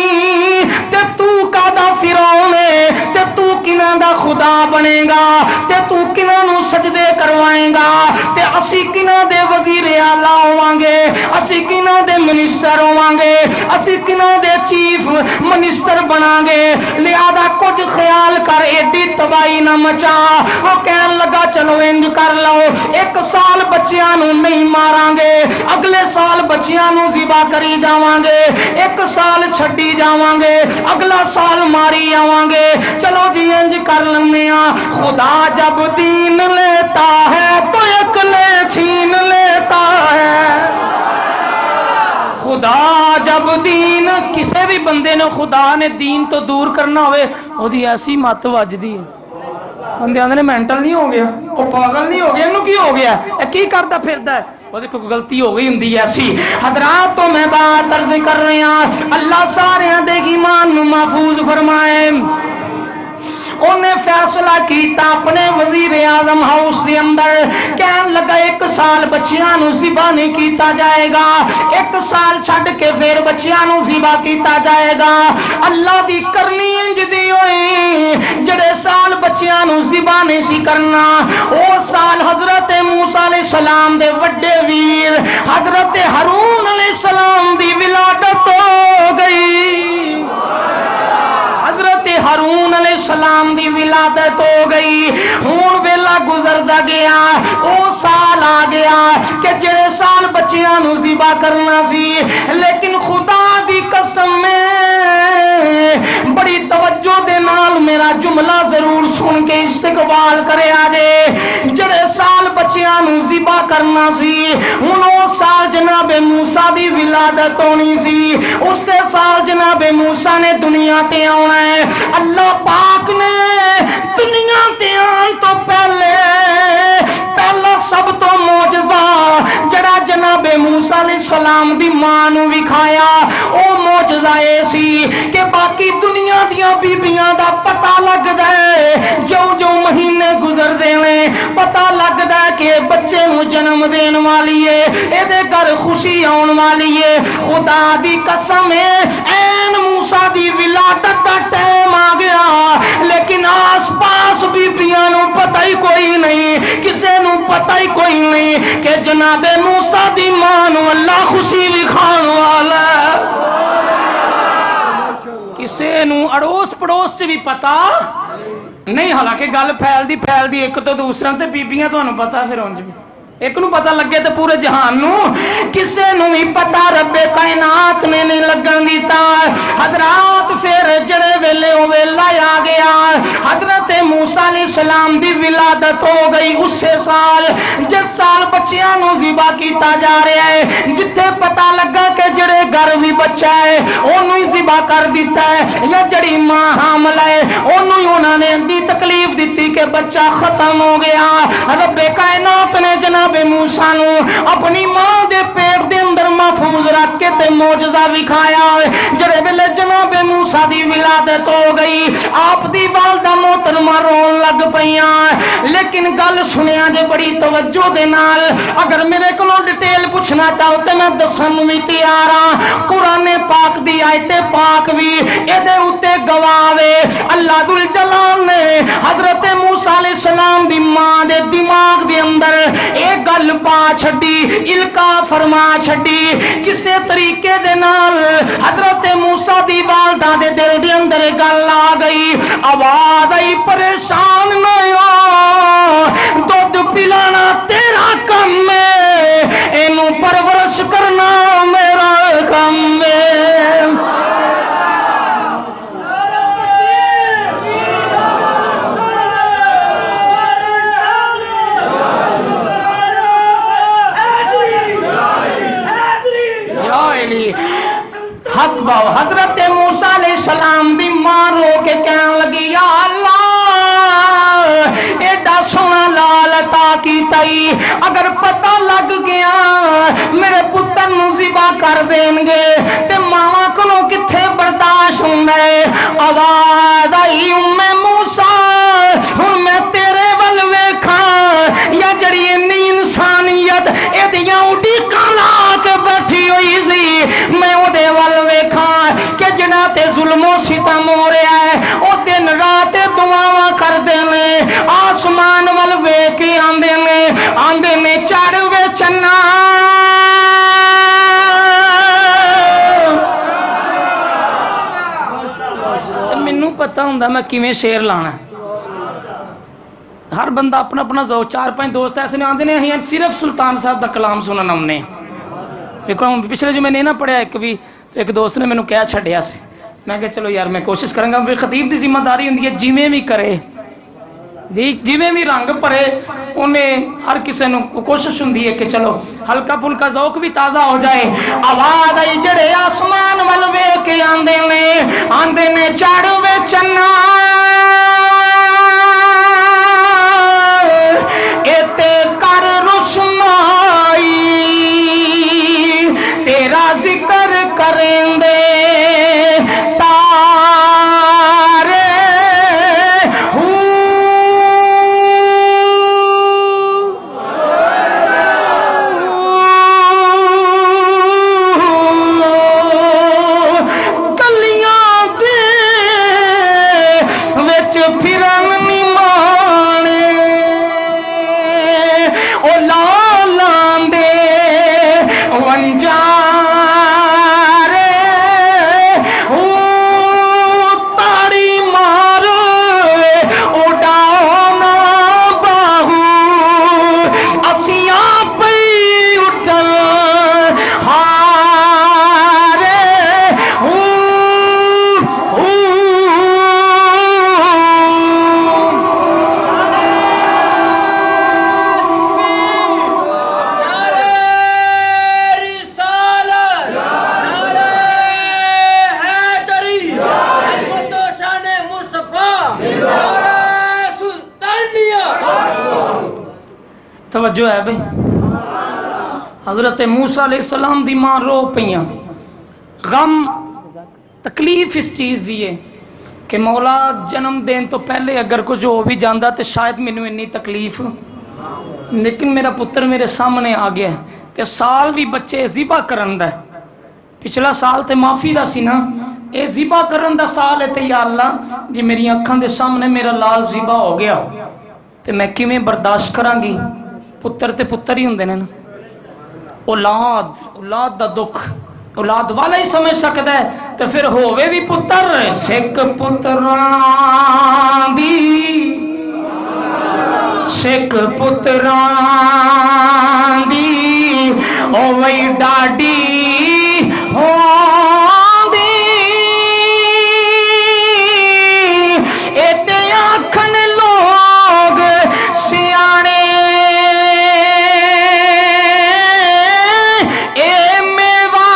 ते तू कादा फिरौन है, ते तू किन्हां दा खुदा बनेगा, ते तू किन्हां नूं सजदे करवाएगा, ते असी किन्हां दे वजीर आला होवांगे, असी किन्हां दे मिनिस्टर होवांगे, असी किन्हां दे चीफ मिनिस्टर बनांगे। लिहाजा कुछ ख्याल कर, एडी तबाही ना मचा। वो कहन लगा चलो इंज कर लो, 1 साल बच्चियां नूं नहीं मारांगे, अगले साल बच्चियां नूं ज़िबा करी जावांगे, 1 साल छड्डी जावांगे, अगला साल मारी आवांगे। चलो जी इंज कर लेने। खुदा जब दीन लेता है तो अकले छीन लेता है। खुदा जब दीन, किसी भी बंदे ने खुदा ने दीन तो दूर करना होवे, ओदी ऐसी मत वजदी है, बंदे आंदे ने मेंटल नहीं हो गया, वो पागल नहीं हो गया, इन्हू की हो गया, की करता फिरदा है, वो कोई गलती हो गई होंगी ऐसी। हजरात तो मैं बात अर्ज कर रहा, अल्लाह सारे दे ईमान नूं महफूज फरमाए। उन्हें फैसला किया अपने वजीर आजम हाउस के अंदर, कहन लगा 1 साल बच्चियां नूं ज़िबा नहीं किया जाएगा, 1 साल छड़ के फिर बच्चियां नूं ज़िबा किया जाएगा। अल्लाह दी करनी इंज दी होई, जड़े साल बच्चियां नूं ज़िबा नहीं सी करना, वो साल हजरत मूसा अलैहिस्सलाम दे वड्डे वीर हजरत हारून अलैहिस्सलाम दी विलादत हो गई। हजरत हारून अलैहिस्सलाम दी विलादत हो गई। हुण वेला गुजरदा गया, वो साल आ गया कि जेड़े साल बच्चियां नूं ज़िबा करना सी, लेकिन खुदा दी कसम में बड़ी तवज्जो दे नाल मेरा जुमला जरूर सुन के इस्तकबाल करे आजे। जड़े साल बच्चियां नूं ज़िबा करना सी, हुण उस साल जनाबे मूसा दी विलादत होनी सी, उसे साल जनाबे मूसा ने दुनिया ते आना है। अल्लाह पाक ने दुनिया ते आने तो पहले पहला सब तो मौजज़ा जड़ा जनाबे मूसा अलैहिस्सलाम दी मां नूं विखाया, ओ मौजज़ा ए सी कि बाकी दुनिया दियां बीबियां दा पता लगदा है, जो जो महीने गुजरदे ने पता लगदा है कि बच्चे नूं जन्म देन वाली है, एदे घर खुशी आउण वाली है। खुदा दी कसम है ऐन मूसा दी विलादत दा टाइम आ गया, लेकिन आस पास बीबियां नूं पता ही कोई नहीं, किसे नूं पता ही कोई नहीं कि जनाबे मूसा दी मां नूं अल्लाह खुशी विखाण वाला है। किसे नूं अड़ोस पड़ोस च भी पता नहीं, हालांकि गल फैलदी एक तो दूसरा ते बीबियां तुहानूं पता फिर उंज भी एक नूं पता लगे तो पूरे जहान नूं किसे नूं भी पता रब्बे कायनात ने नहीं लगन दिता। हजरात फिर जड़े वेले ओ वेला आ गया, हजरत मूसा अलैहिस्सलाम दी विलादत हो गई उसे साल जिस साल बच्चियां नूं ज़िबा कीता जा रहा है। जिथे पता लगा कि जड़े घर भी बच्चा है ओनू ही ज़िबा कर दिता है, या जड़ी मां हामला है ओनू ही उन्होंने दी तकलीफ दी कि बच्चा खत्म हो गया। रब्बे कायनात ने जनाब मूसा नूं अपनी मां दे पेट दे अंदर महफूज रख के ते मौजज़ा विखाया। जड़े वेले जनाब मूसा दी विलादत हो गई, आप दी वालदा मोहतरमा रोन लग पईयां। लेकिन गल सुनिया जे बड़ी तवज्जो दे नाल, अगर मेरे को डिटेल पूछना चाहो तो मैं दसन भी तैयार हां। कुरान पाक दी आयते पाक भी एदे उत्ते गवावे। अल्लाह दुल जलाल ने हजरत मूसा अलैहिस्सलाम दी मां दे दिमाग दे अंदर एक गल पा छड़ी, इल्का फरमा छड़ी। किसे तरीके दे नाल हजरत मूसा दी वालदा दे दिल दे अंदर गल आ गई, आवाज आई परेशान न हो, दूध पिलाना तेरा काम है, एनू परवरिश करना मेरा काम है। हक बाव हजरत मूसा अलैहिस्सलाम भी मां रो के कहने लगी, या अल्लाह एडा सोना लाल अता कीताई, अगर पता लग गया मेरे पुत्र नूं ज़िबा कर देंगे ते मावा कोलों किथे बर्दाश्त हुंदा है। आवाज आई उम्मे मूसा हुण मैं तेरे वल वेखां या जड़ी इन्नी इंसानियत एदियां उड़ीकां ला के बैठी हुई सी, मैं ओदे वल वेखां कि जिन्हां ते जुल्मो सितम हो रहा है ओ दिन रात दुआवां करदे ने, आसमान वल वेख के आंदे ने चढ़ वे चन्ना मैनू पता हुंदा मैं किवें शेर लाना। हर बंदा अपना अपना जो 4-5 दोस्त ऐसे ने आते हैं सिर्फ सुल्तान साहब का कलाम सुनना हमने। देखो पिछले जो मैंने ना पढ़िया एक दोस्त ने मैंने कह छड़िया सी, मैं कहा चलो यार मैं कोशिश करूँगा। फिर खतीब की जिम्मेदारी होंगी है जिमें भी करे जी, जिमें भी रंग भरे उन्हें हर किसी को कोशिश होंगी है कि चलो हल्का फुल्का ज़ौक भी ताज़ा हो जाए। आवाज़ आई जड़े आसमान वल वेख के आंदे ने चढ़ वे चन्ना एते कर रुसनाई तेरा जिक्र करेंदे तवज्जो है भाई। हज़रत मूसा अलैहिस्सलाम दी मां रो पईयां, गम तकलीफ इस चीज़ दी है कि मौला जन्म देन तो पहले अगर कुछ हो भी जाता तो शायद मैनू इन्नी तकलीफ, लेकिन मेरा पुत्र मेरे सामने आ गया तो साल भी बच्चे ज़िबा करन दा, पिछला साल तो माफ़ी का सी ना, ये ज़िबा करन दा साल है तो या अल्लाह जी मेरी अखां दे सामने मेरा लाल ज़िबा हो गया तो मैं किवें बर्दाश्त करांगी। पुत्र ते पुत्र ही होंदे ने ना, औलाद औलाद दा दुख औलाद वाला ही समझ सकता है, तो फिर होवे भी पुत्र सिख पुत्रां दी, सिख पुत्रां दी ओ वही डाडी होंदी, एते आखन लोग सियाने ए मेवा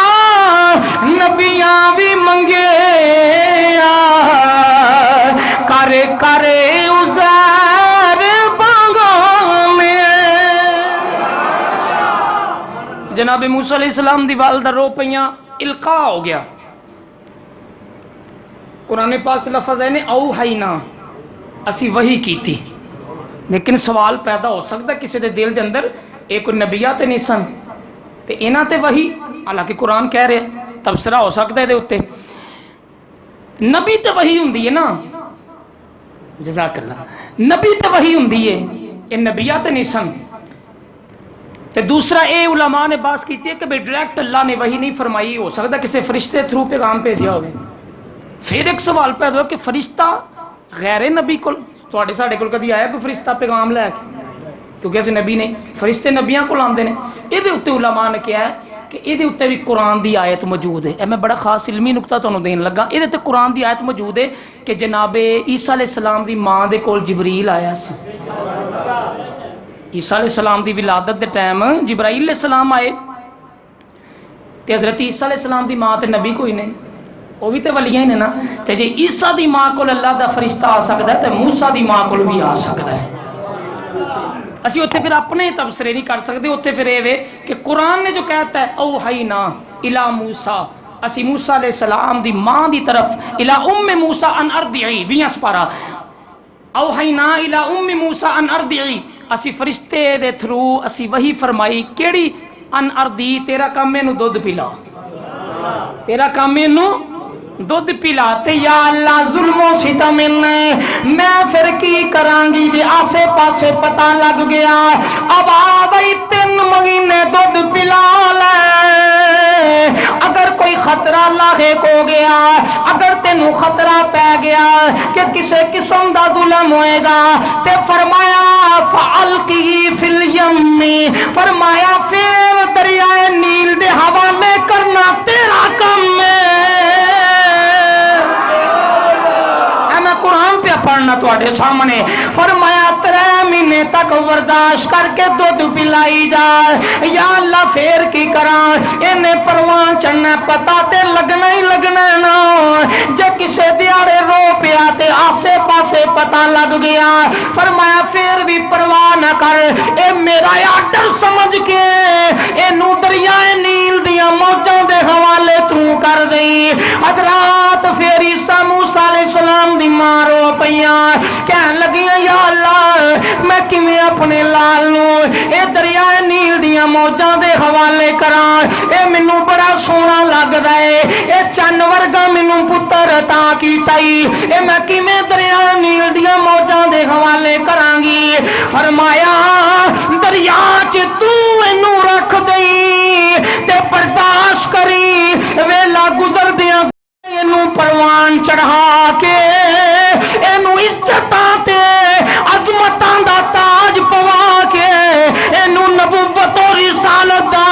नबियां भी मंगे करे करे जनाब मूसा अलैहिस्सलाम दी वालदा रो पईयां, इल्का हो गया। कुरान पाक लफज है ने औ हाइना, असी वही की थी, लेकिन सवाल पैदा हो सकता किसी के दिल के अंदर ये कोई नबिया तो नहीं सन ते इन्हां ते वही, हालांकि कुरान कह रहे तबसरा हो सकता है उत्ते, नबी तो वही हुंदी है ना, जज़ाकल्लाह, नबी तो वही हुंदी है, ये नबिया तो नहीं सन। तो दूसरा ये उलमा ने बात की है कि भाई डायरेक्ट अल्लाह ने वही नहीं फरमाई, हो सकता किसी फरिश्ते थ्रू पैगाम भेजा हो। फिर एक सवाल पैदा हो कि फरिश्ता गैर नबी को तुहाडे साडे कोल कदी आया कोई फरिश्ता पैगाम लैके, क्योंकि असीं नबी नहीं, फरिश्ते नबियां कोल आंदे ने। इहदे उत्ते उलमा ने कहा है कि इहदे उत्ते भी कुरान की आयत मौजूद है। मैं बड़ा खास इलमी नुकता तुहानूं देन लगा, इहदे ते कुरान की आयत मौजूद है कि जनाबे ईसा अलैहिस्सलाम दी मां दे कोल जिबरील आया सी। ईसा अलैहिस्सलाम दी विलादत के टाइम जिब्राइल अलैहिस्सलाम आए तो हज़रत ईसा अलैहिस्सलाम दी मां तो नबी कोई नहीं, वो भी तो वलियां ही ने ना, तो जे ईसा दी मां को अल्लाह दा फरिश्ता आ सकता है तो मूसा दी मां को भी आ सकता है। असी उत्थे फिर अपने तबसरे नहीं कर सकते, उत्थे फिर ये वे कि कुरान ने जो कहता है औ हाई ना इला मूसा, असी मूसा अलैहिस्सलाम दी मां दी तरफ, इला उम्मे मूसा अन अर्दिई 20 पारा, औ हाई ना इला उम्मे मूसा अन अर्दिई, असी फरिश्ते दे थ्रू असी वही फरमाई केड़ी अन अर्दी, तेरा काम मैनू दुध पिला, तेरा काम मैनू दुध पिला। ते या अल्लाह जुल्मो सितम मैं फिर की करांगी जे आसे पासे पता लग गया, अब आ भाई 3 महीने दुध पिला ले, अगर कोई खतरा लाहेक हो गया, अगर तेनू खतरा पै गया कि किसी किस्म का जुल्म होएगा, ते फरमाया फअल्की फिल यम्मी, फरमाया फिर दरियाए नील दे हवाले करना तेरा काम है। मैं कुरान पे पढ़ना तुहाडे सामने, फरमाया 3 महीने तक बर्दाश्त करके दुध पिलाई जा। या अल्लाह फिर की करा, इन्हें परवान चढ़ना पता ते लगना ही लगना ना, जो किसे दिहाड़े रो पिया ते आसे पासे पता लग गया, फरमाया फिर भी परवाह न कर, ए मेरा आर्डर समझ के इनू दरियाए नील दियां मौजां दे हवाले तू कर दई। हजरात फिर ईसा मूसा अलैहिस्सलाम दी मां रो पईयां, कहन लगियां या अल्लाह मैं किवें अपने लाल नू ए दरियाए नील दियां मौजां दे हवाले करां, ए मैनू बड़ा सोहना लगदा है, ए चन्न वर्गा मैनू पुत्र अता कीता ही, ए मैं किवें दरियाए नील दियां मौजां दे हवाले करांगी। फरमाया दरिया च तू इनू रख दई ते बर्दाश्त करी, वेला गुजर दिया इनू परवान चढ़ा के इनू इज्जतां ते अजमतां दा ताज पवा के, इनू नबुव्वत और रिसालत दा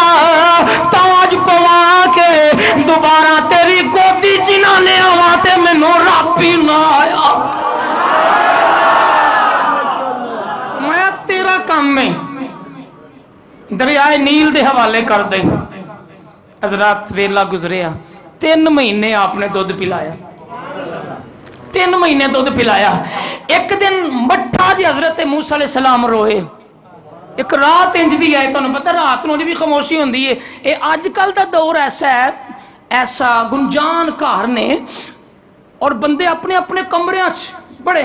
ताज पवा के दोबारा तेरी गोदी जिना ले आवा ते मैनू रब ही ना आया। मैं तेरा काम में दरियाए नील दे हवाले कर दे। हजरात वेला गुजरिया, 3 महीने आपने दुध पिलाया, 3 महीने दुध पिलाया। एक दिन मट्ठा जी हजरत मूसा अलैहिस्सलाम रोए, एक रात इंज दी है, तुहानूं पता रात नूं भी खामोशी होंदी है। ये अजकल का दौर ऐसा है, ऐसा गुंजान घर ने और बंदे अपने अपने कमरियां च बड़े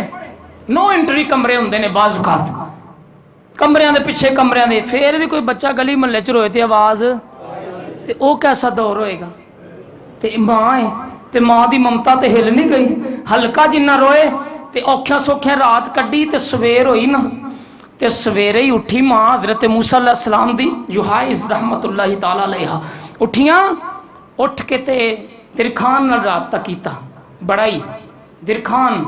नो एंट्री कमरे होंदे ने, बाज़ औकात कमरियां दे पिछे कमरियां दे, फिर भी कोई बच्चा गली महल्ले च रोए तो आवाज़, ते वो कैसा दौर होएगा। ते माँ है ते माँ की ममता तो हिल नहीं गई, हल्का जिन्ना रोए ते औखियां सौखियां रात कड्डी ते सवेर होई ना, ते सवेरे ही उठी माँ हज़रत मूसा अलैहिस्सलाम दी युहाइज़ रहमतुल्लाहि ताला अलैहा उठियां, उठ के ते दिरखान नाल राबता कीता। बड़ा ही दिरखान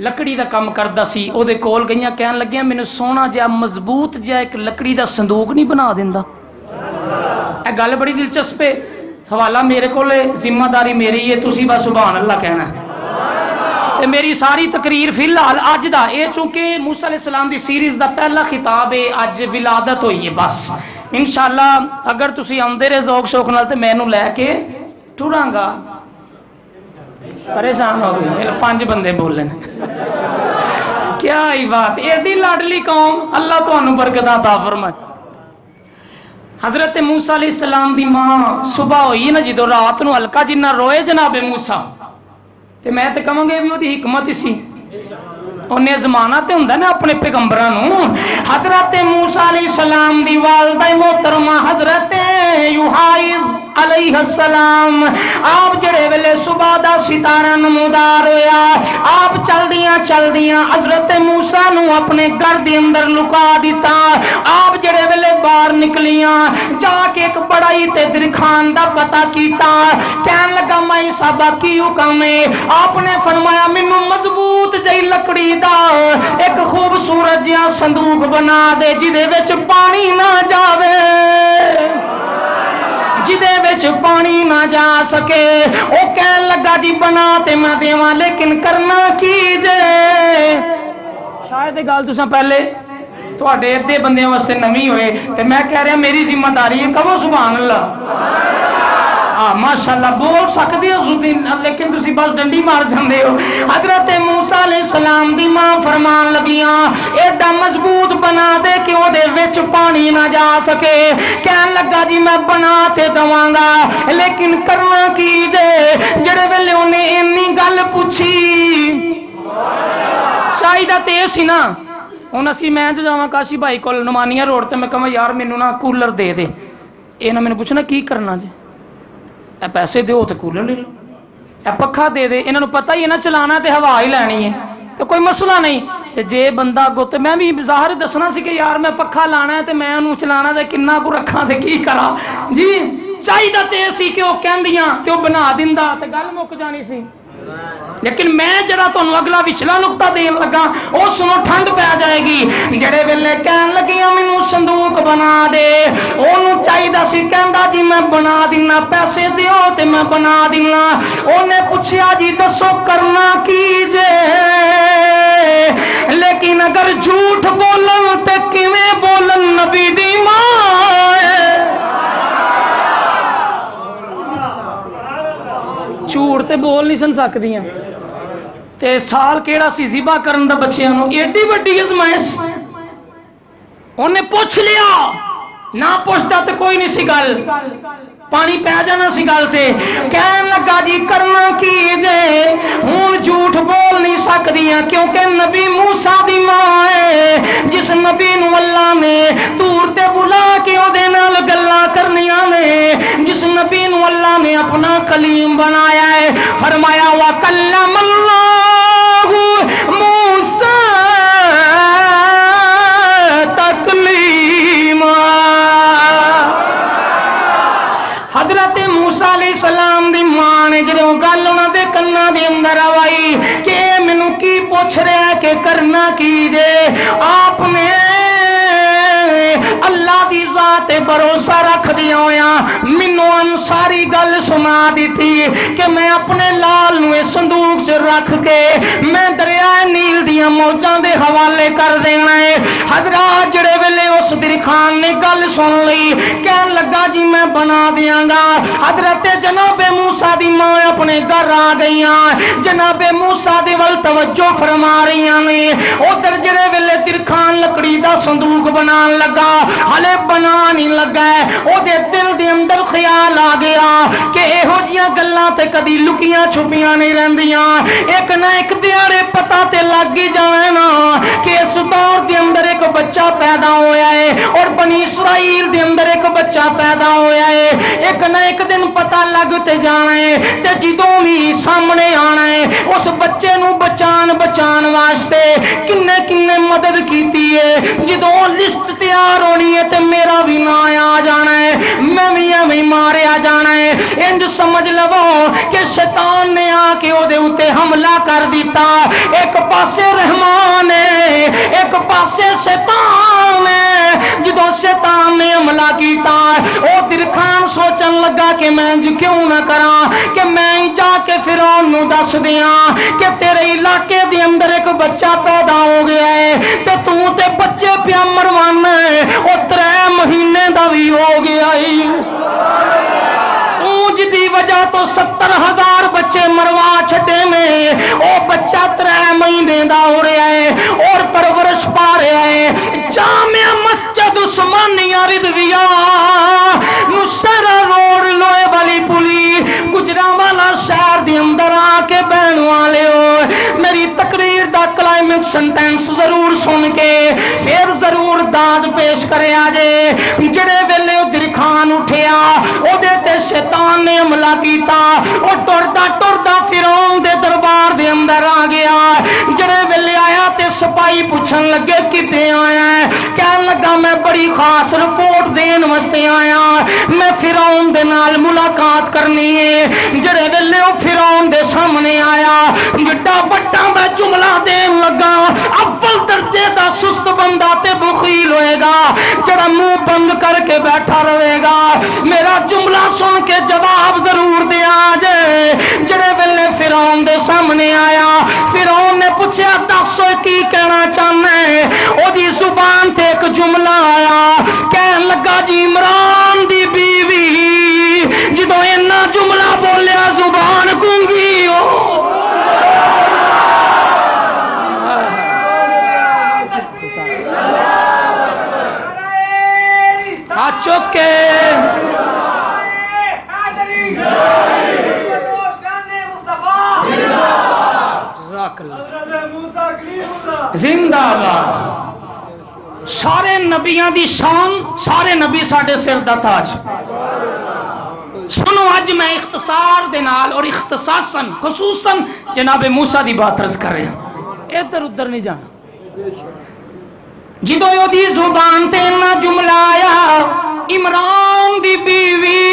लकड़ी का काम करता सी, ओहदे कोल गईयां, कहन लगियां मैनूं सोहना जिहा मजबूत जिहा एक लकड़ी का संदूक नहीं बना दिंदा। यह गल बड़ी दिलचस्प है, हवाला मेरे को, जिम्मेदारी मेरी है, तुसी बस सुभान अल्लाह कहना। ते मेरी सारी तकरीर फिलहाल अज दा ये, चूंकि मूसा अलैहिस्सलाम दी सीरीज़ का पहला खिताब है, अज विलादत हुई है, बस इंशाअल्लाह अगर तुसी आउंदे रहे ज़ौक शौक नाल ते मैनूं लैके टुरांगा। परेशान हो गए 5 बंदे बोले क्या ही बात, एडी लाडली कौम, अल्लाह तुहानूं बरकत अता फरमाए। हज़रत मूसा अलैहिस्सलाम दी मां सुबह हुई ना, जो रात नूं हल्का जिन्ना रोए जनाबे मूसा, ते मैं तो कहांगे भी ओहदी हिकमत ही सी, उन्हें जमाना तो हुंदा ना अपने पैगंबरां नूं। हज़रत मूसा अलैहिस्सलाम दी वालदा मोहतरमा हज़रत युहाइज़ अलैहिस्सलाम, आप जड़े वेले सुबह दा सितारा नमूदार होया, आप चलदियां चलदियां हज़रत मूसा नूं अपने घर दे अंदर लुका दिता। आप जड़े वेले बाहर निकलियां, जाके एक बड़ा ही ते दिरखान दा पता कीता, कहन लगा मैं साहबा की हुक्म है। आपने फरमाया मैनूं मजबूत जही लकड़ी दा एक खूबसूरत जिहा संदूक बना दे, जिदे विच पानी ना जावे, जिदे विच पानी ना जा सके। ओ कहन लगा जी बना ते मैं देवां, लेकिन करना की जे। शायद गल तुसां पहले तुहाडे अद्धे बंदियां वास्ते नवीं होए, ते मैं कह रहा मेरी जिम्मेदारी है, कहो सुभान अल्लाह। हाँ माशाअल्लाह बोल सकते हो सुदीन, लेकिन तुसी बस डंडी मार जाते हो। हज़रत मूसा अलैहिस्सलाम दी मां फरमान लगियां, एडा मजबूत बना दे कि ओहदे विच पानी ना जा सके। कहन लगा जी मैं बना ते दवांगा, लेकिन करना की जे। जेड़े वेले उन्हें इन्नी गल पूछी, चाहिदा ते सी ना हुण असीं मैं जो जावां काशी भाई कोल नुमानिया रोड ते मैं कहां यार मैनू ना कूलर दे दे, ये ना मैंने पुछना की करना जी, ए पैसे दो तो कूलर ले लो, ए पखा दे दे, इन्होंने पता ही है ना चलाना तो हवा ही लैनी है, तो कोई मसला नहीं। तो जे बंदा अगो, तो मैं भी ज़ाहिर दसना सी कि यार मैं पखा लाना है, तो मैं उन्होंने चलाना तो किन्ना को रखा तो की करा जी। चाहिदा ते सी कि वह कहंदियां ते वह बना दिंदा ते गल मुक जानी सी। लेकिन मैं जरा तुहानू अगला पिछला नुकता देन लगा, उस सुनो ठंड पै जाएगी। जड़े वेले कहन लगियां मैनू संदूक बना दे, ओनू चाहिदा सी, कहंदा जी मैं बना दिना, पैसे दिओ ते मैं बना दिना। ओने पुछया जी दसो करना की जे, लेकिन अगर झूठ बोलन ते किवें बोलन, नबी दी मां झूठ ते बोल नहीं सन सकदियां। ते साल केड़ा सी ज़िबा करन दा बच्चियां नूं, एडी वड्डी अज़माइश। उन्हें पूछ लिया, ना पुछदा ते कोई नहीं सी गल, पानी पै जाना सी गल ते। कहन लगा जी करना की जे, हुण झूठ बोल नहीं सकदियां, क्योंकि नबी मूसा दी मां है, जिस नबी नूं अल्लाह ने तूर ते बुला के ओदे नाल गल्लां करनियां ने, जिस नबी नूं अल्लाह ने अपना कलीम बनाया है। फरमाया वा कल्लमल्लाहु मूसा तकलीमा। हज़रत मूसा अलैहिस्सलाम दी मां ने जदों गल उन्हां दे कन्नां दे अंदर आई कि मैनूं की पुछ रहा कि करना की जे, आपने अल्लाह दी ज़ात भरोसा रख दिया होया मैनू सारी गल सुना दी कि मैं अपने लाल नूं इस संदूक च रख के मैं दरिया नील दियां मौजां दे हवाले कर देना है। हजरात जिहड़े वेले उस दिल खान ने गल सुन ली कहन लगा जी मैं बना दियांगा। हजरत जनाबे मूसा दी मां अपने घर आ गई, जनाबे मूसा दे वल तवज्जो फरमा रही ने। उधर जिहड़े वेले दिल खान लकड़ी दा संदूक बनान लगा हले बना नहीं लगा ओदे दिल दे अंदर ख्याल आ गया कि इहो जिहियां गल्लां ते कदी लुकियां छुपियां नहीं रहिंदियां, एक ना एक दिहाड़े पता ते लग ही जाए ना कि इस दौर दे अंदर एक बच्चा पैदा होया है और बनी इसराइल दे अंदर एक बच्चा पैदा होया है। एक ना एक दिन पता लग ते जाना है ते जदों भी सामने आना है उस बच्चे नूं बचान वास्ते किन्ने किन्ने मदद कीती है। जदों लिस्ट तैयार होनी है ते मेरा भी ना आ जाना है, मैं भी एवें मारिया जाना है। इंज समझ लवो कि शैतान ने आके ओदे उत्ते हमला कर दिता। एक पासे रहमान है एक पासे शैतान है। जदों शैतान ने हमला किया ओ दिल खान सोचन लगा कि मैं क्यों ना करा कि मैं ही जाके फिरौन नूं दस दियां कि तेरे इलाके दे अंदर एक बच्चा पैदा हो गया है ते तू ते बच्चे पिया मरवाना है, ओ 3 महीने दा भी हो गया है। जिसदी वजह तो 70,000 बच्चे मरवा छड़े ने ओ बच्चा 3 महीने दा हो रहा है और परवरिश पा रहा है। जामिया मस्जिद उस्मानिया रिजविया नुसरा रोड लोहे वाली पुली गुजरांवाला शहर दे अंदर आके बहन वाले हो मेरी तकरीर दा क्लाइमेक्स सेंटेंस जरूर सुन के फिर जरूर दाद पेश करे जे। जिहड़े वेले दिल खान उठिया ओदे ते शैतान ने हमला किया और टुरदा फिरौन दे दरबार दे अंदर आ गया। जिहड़े वेले आया ते सिपाही पूछन लगे किते आया है, कहन लगा मैं बड़ी खास रिपोर्ट देन वास्ते आया, मैं फिरौन दे नाल मुलाकात करनी है। जिहड़े वेले ओ फिरौन दे सामने आया जिड्डा बट्टा मैं जुमला देन लगा अव्वल दर्जे दा सुस्त बंदा ते बखील होएगा जड़ा मुंह बंद करके बैठा रहेगा। मेरा जुमला सुन के जवाब जरूर दिया जे। जिहड़े वेले फिरौन दे सामने आया फिरौन ने पूछा दस की कहना चाहना है। ओदी जुबान ते एक जुमला आया कहन लगा जी इमरान दी बीवी। जदों इन्ना जुमला बोलिया जुबान गूंगी हो चुके जिंदाबाद। सारे नबियां दी शान, सारे नबी साडे सिर दा ताज। सुनो अज मैं इख्तिसार दे नाल और इख्तिसासन खुसूसन जनाबे मूसा दी बात अर्ज कर रहा, इधर उधर नहीं जाना। जिदों ओदी जुबान ते ना जुमला आया इमरान दी बीवी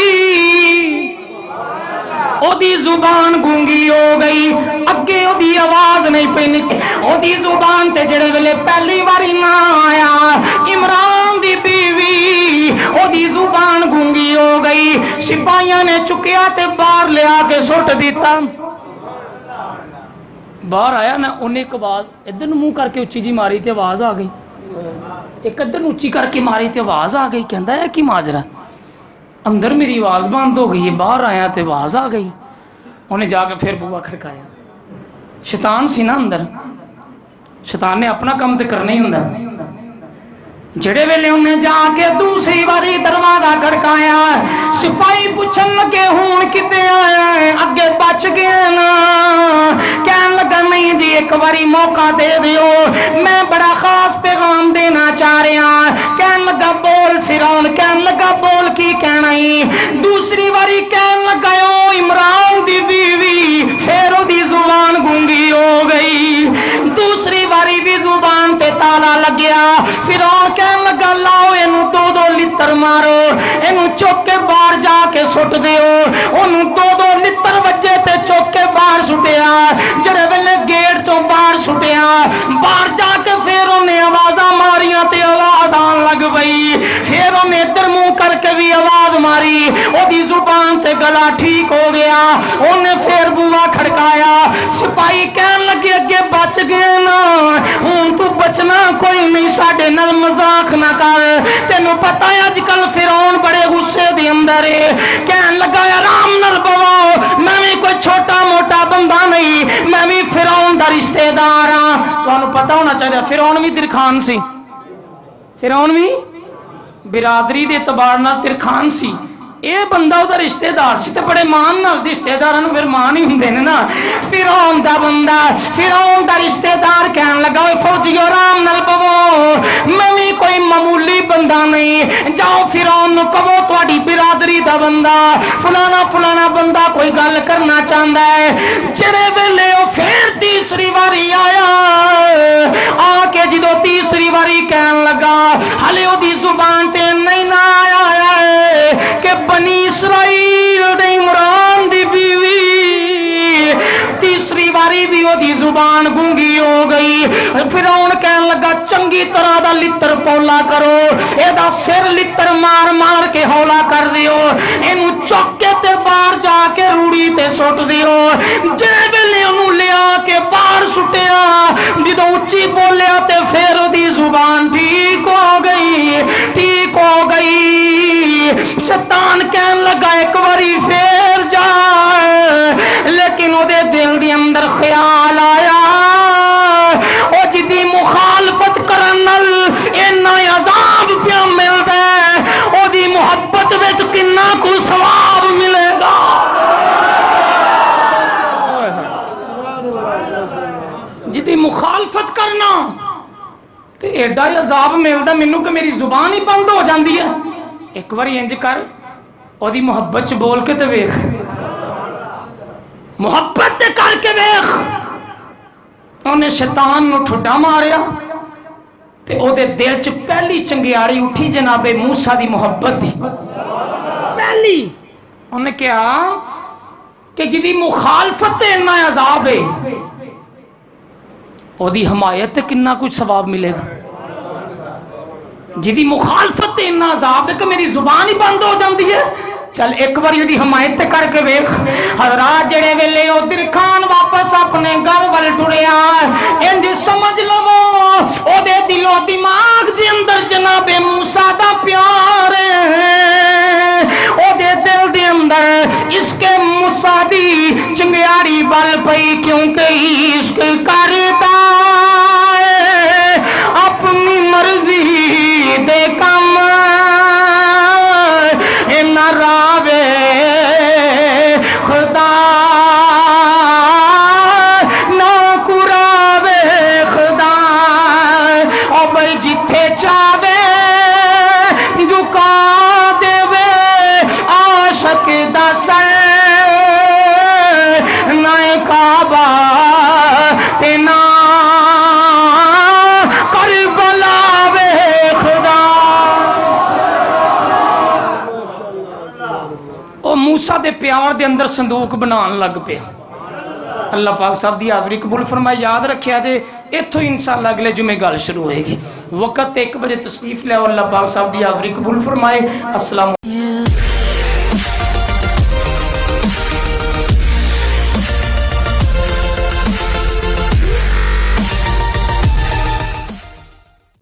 ओदी जुबान गूंगी हो गई, अगे ओदी आवाज नहीं पे निकली। ओदी जुबान ते जेड़े वेले पहली बारी ना आया इमरान दी बीवी ओदी जुबान गूंगी हो गई। सिपाहियां ने चुकिया ते बाहर लिया के सुट दिता। बाहर आया ना उन्हें एक आवाज इधर मुंह करके उच्ची जी मारी ते आवाज आ गई, एक इधर उच्ची करके मारी तो आवाज आ गई। कहता है कि माजरा, अंदर मेरी आवाज बंद हो गई है, बाहर आया तो आवाज आ गई। उन्हें जाके फिर बुआ खड़काया। शैतान सी ना अंदर, शैतान ने अपना काम तो करना ही होंदा। जेड़े वेले उन्हें जाके दूसरी बारी दरवाजा खड़काया सिपाही पूछन लगे हूं किते आया है, अगे बच गया ना। कहन लगा नहीं जी एक बारी मौका दे दियो, मैं बड़ा खास पैगाम देना चाह रहा। कहन लगा बोल फिरौन, कहन लगा बोल की कहना ही। दूसरी बारी कहन लगा ओ इमरान दी बीवी, फिर ओदी जुबान गूंगी हो गई। दूसरी बारी भी जुबान ते ताला लग्या। फिरौन कहन लगा लाओ इनू 2-2 लित्र मारो, इनू चुक के बाहर जाके सुट दियो। ओनू 2-2 लित्र वजे ते चुक के बाहर सुटिया। जरे वेले गेट तो बाहर सुटिया, बाहर जाके फिर उन्हें आवाजा मारिया ते आवाज आन लग पई। फिर उन्हें इधर मुंह कर बूहा खड़काया, सिपाही कहन लगे अगे बच गए ना, हूं तू बचना कोई नहीं, साडे नाल मजाक ना कर, तेनू पता है अजकल फिरौन बड़े गुस्से दे अंदर है। कहन लगा आराम नाल बवो, मैं भी कोई छोटा मोटा बंदा नहीं, मैं भी फिरौन दा रिश्तेदार हां। तुहानू पता होना चाहिए फिरौन भी तिरखान सी, फिरौन भी बिरादरी दे एतबार नाल तिरखान सी। ये बंदा उहदा रिश्तेदार सी ते बड़े मान नाल, रिश्तेदारां नूं फिर मान ही हुंदे ने ना। फिरौन दा बंदा, फिरौन दा रिश्तेदार कहन लगा ओए फौजियो आराम नाल बवो, मैं भी कोई मामूली बंदा नहीं, जाओ फिरौन नूं कहो तुहाडी बिरादरी दा बंदा फलाना फलाना बंदा कोई गल करना चाहता है। जिहड़े वेले ओ फिर तीसरी बारी आया, आके जदों तीसरी बारी कहन लगा, हले ओदी जुबान ते नहीं ना आया कि बनी इसराइल दे इमरान दी बीवी, तीसरी बारी भी ओदी जुबान गूंगी हो गई। फिरौन कहन लगा चंगी तरह दा लित्र पौला करो, एदा सिर लित्र मार मार के हौला कर दियो, इनू चुक के ते बाहर जाके रूड़ी ते सुट दियो। जे वेले ओनू लिया के बाहर सुटिया, जदों उच्ची बोलिया ते फिर ओदी जुबान ठीक हो गई, ठीक हो गई। शैतान कहन लगा एक बारी फिर जा, लेकिन ओदे दिल दे अंदर ख्याल आया ओ जिदी मुखालफत करन नाल इन्ना अजाब पिया मिलदा है, ओदी मुहब्बत विच किन्ना कुछ सवाब मिलेगा। जिदी मुखालफत करना ते एडा अजाब मिलदा मैनू कि मेरी जुबान ही बंद हो जाती है। एक बार इंज कर ओदी मुहब्बत च बोल के ते वेख, मुहब्बत ते करके वेख। उन्हें शैतान नू ठुड्डा मारिया ते ओदे दिल च पहली चंगियाड़ी उठी जनाबे मूसा दी मुहब्बत दी पहली। उन्हें कहा कि जिदी मुखालफत ते इन्ना अजाब है, ओदी हमायत ते किन्ना कुछ सवाब मिलेगा। जिदी मुखालफत ते इन्ना अजाब है कि मेरी जुबान ही बंद हो जाती है। चल एक बार यदि हमायत करके वेख। हजरात जेड़े वेले ओ तिरखान वापस अपने घर वाल टुरिया, इंज समझ लवो ओदे दिलो दिमाग दे अंदर जनाबे मूसा दा प्यार है, ओदे दिल दे अंदर इसके मूसा दी चिंगारी बल पई, क्योंकि इश्क करता है अपनी मर्जी दे कम ना रावे खुदा ना कुरावे खुदा। ओ भाई जिथे चावे झुका देवे आशक दा सर, ना काबा ते ना करबला वे खुदा। ओ मूसा दे प्यार दे अंदर संदूक बनान लग पे। अल्लाह पाक साहब दी हाज़री कबूल फरमाए। याद रखिया जे इत्थों इंशाअल्लाह अगले जुमे गल शुरू होएगी। वक्त 1 बजे तशरीफ ले। अल्लाह पाक साहब दी हाज़री कबूल फरमाए। अस्सलाम।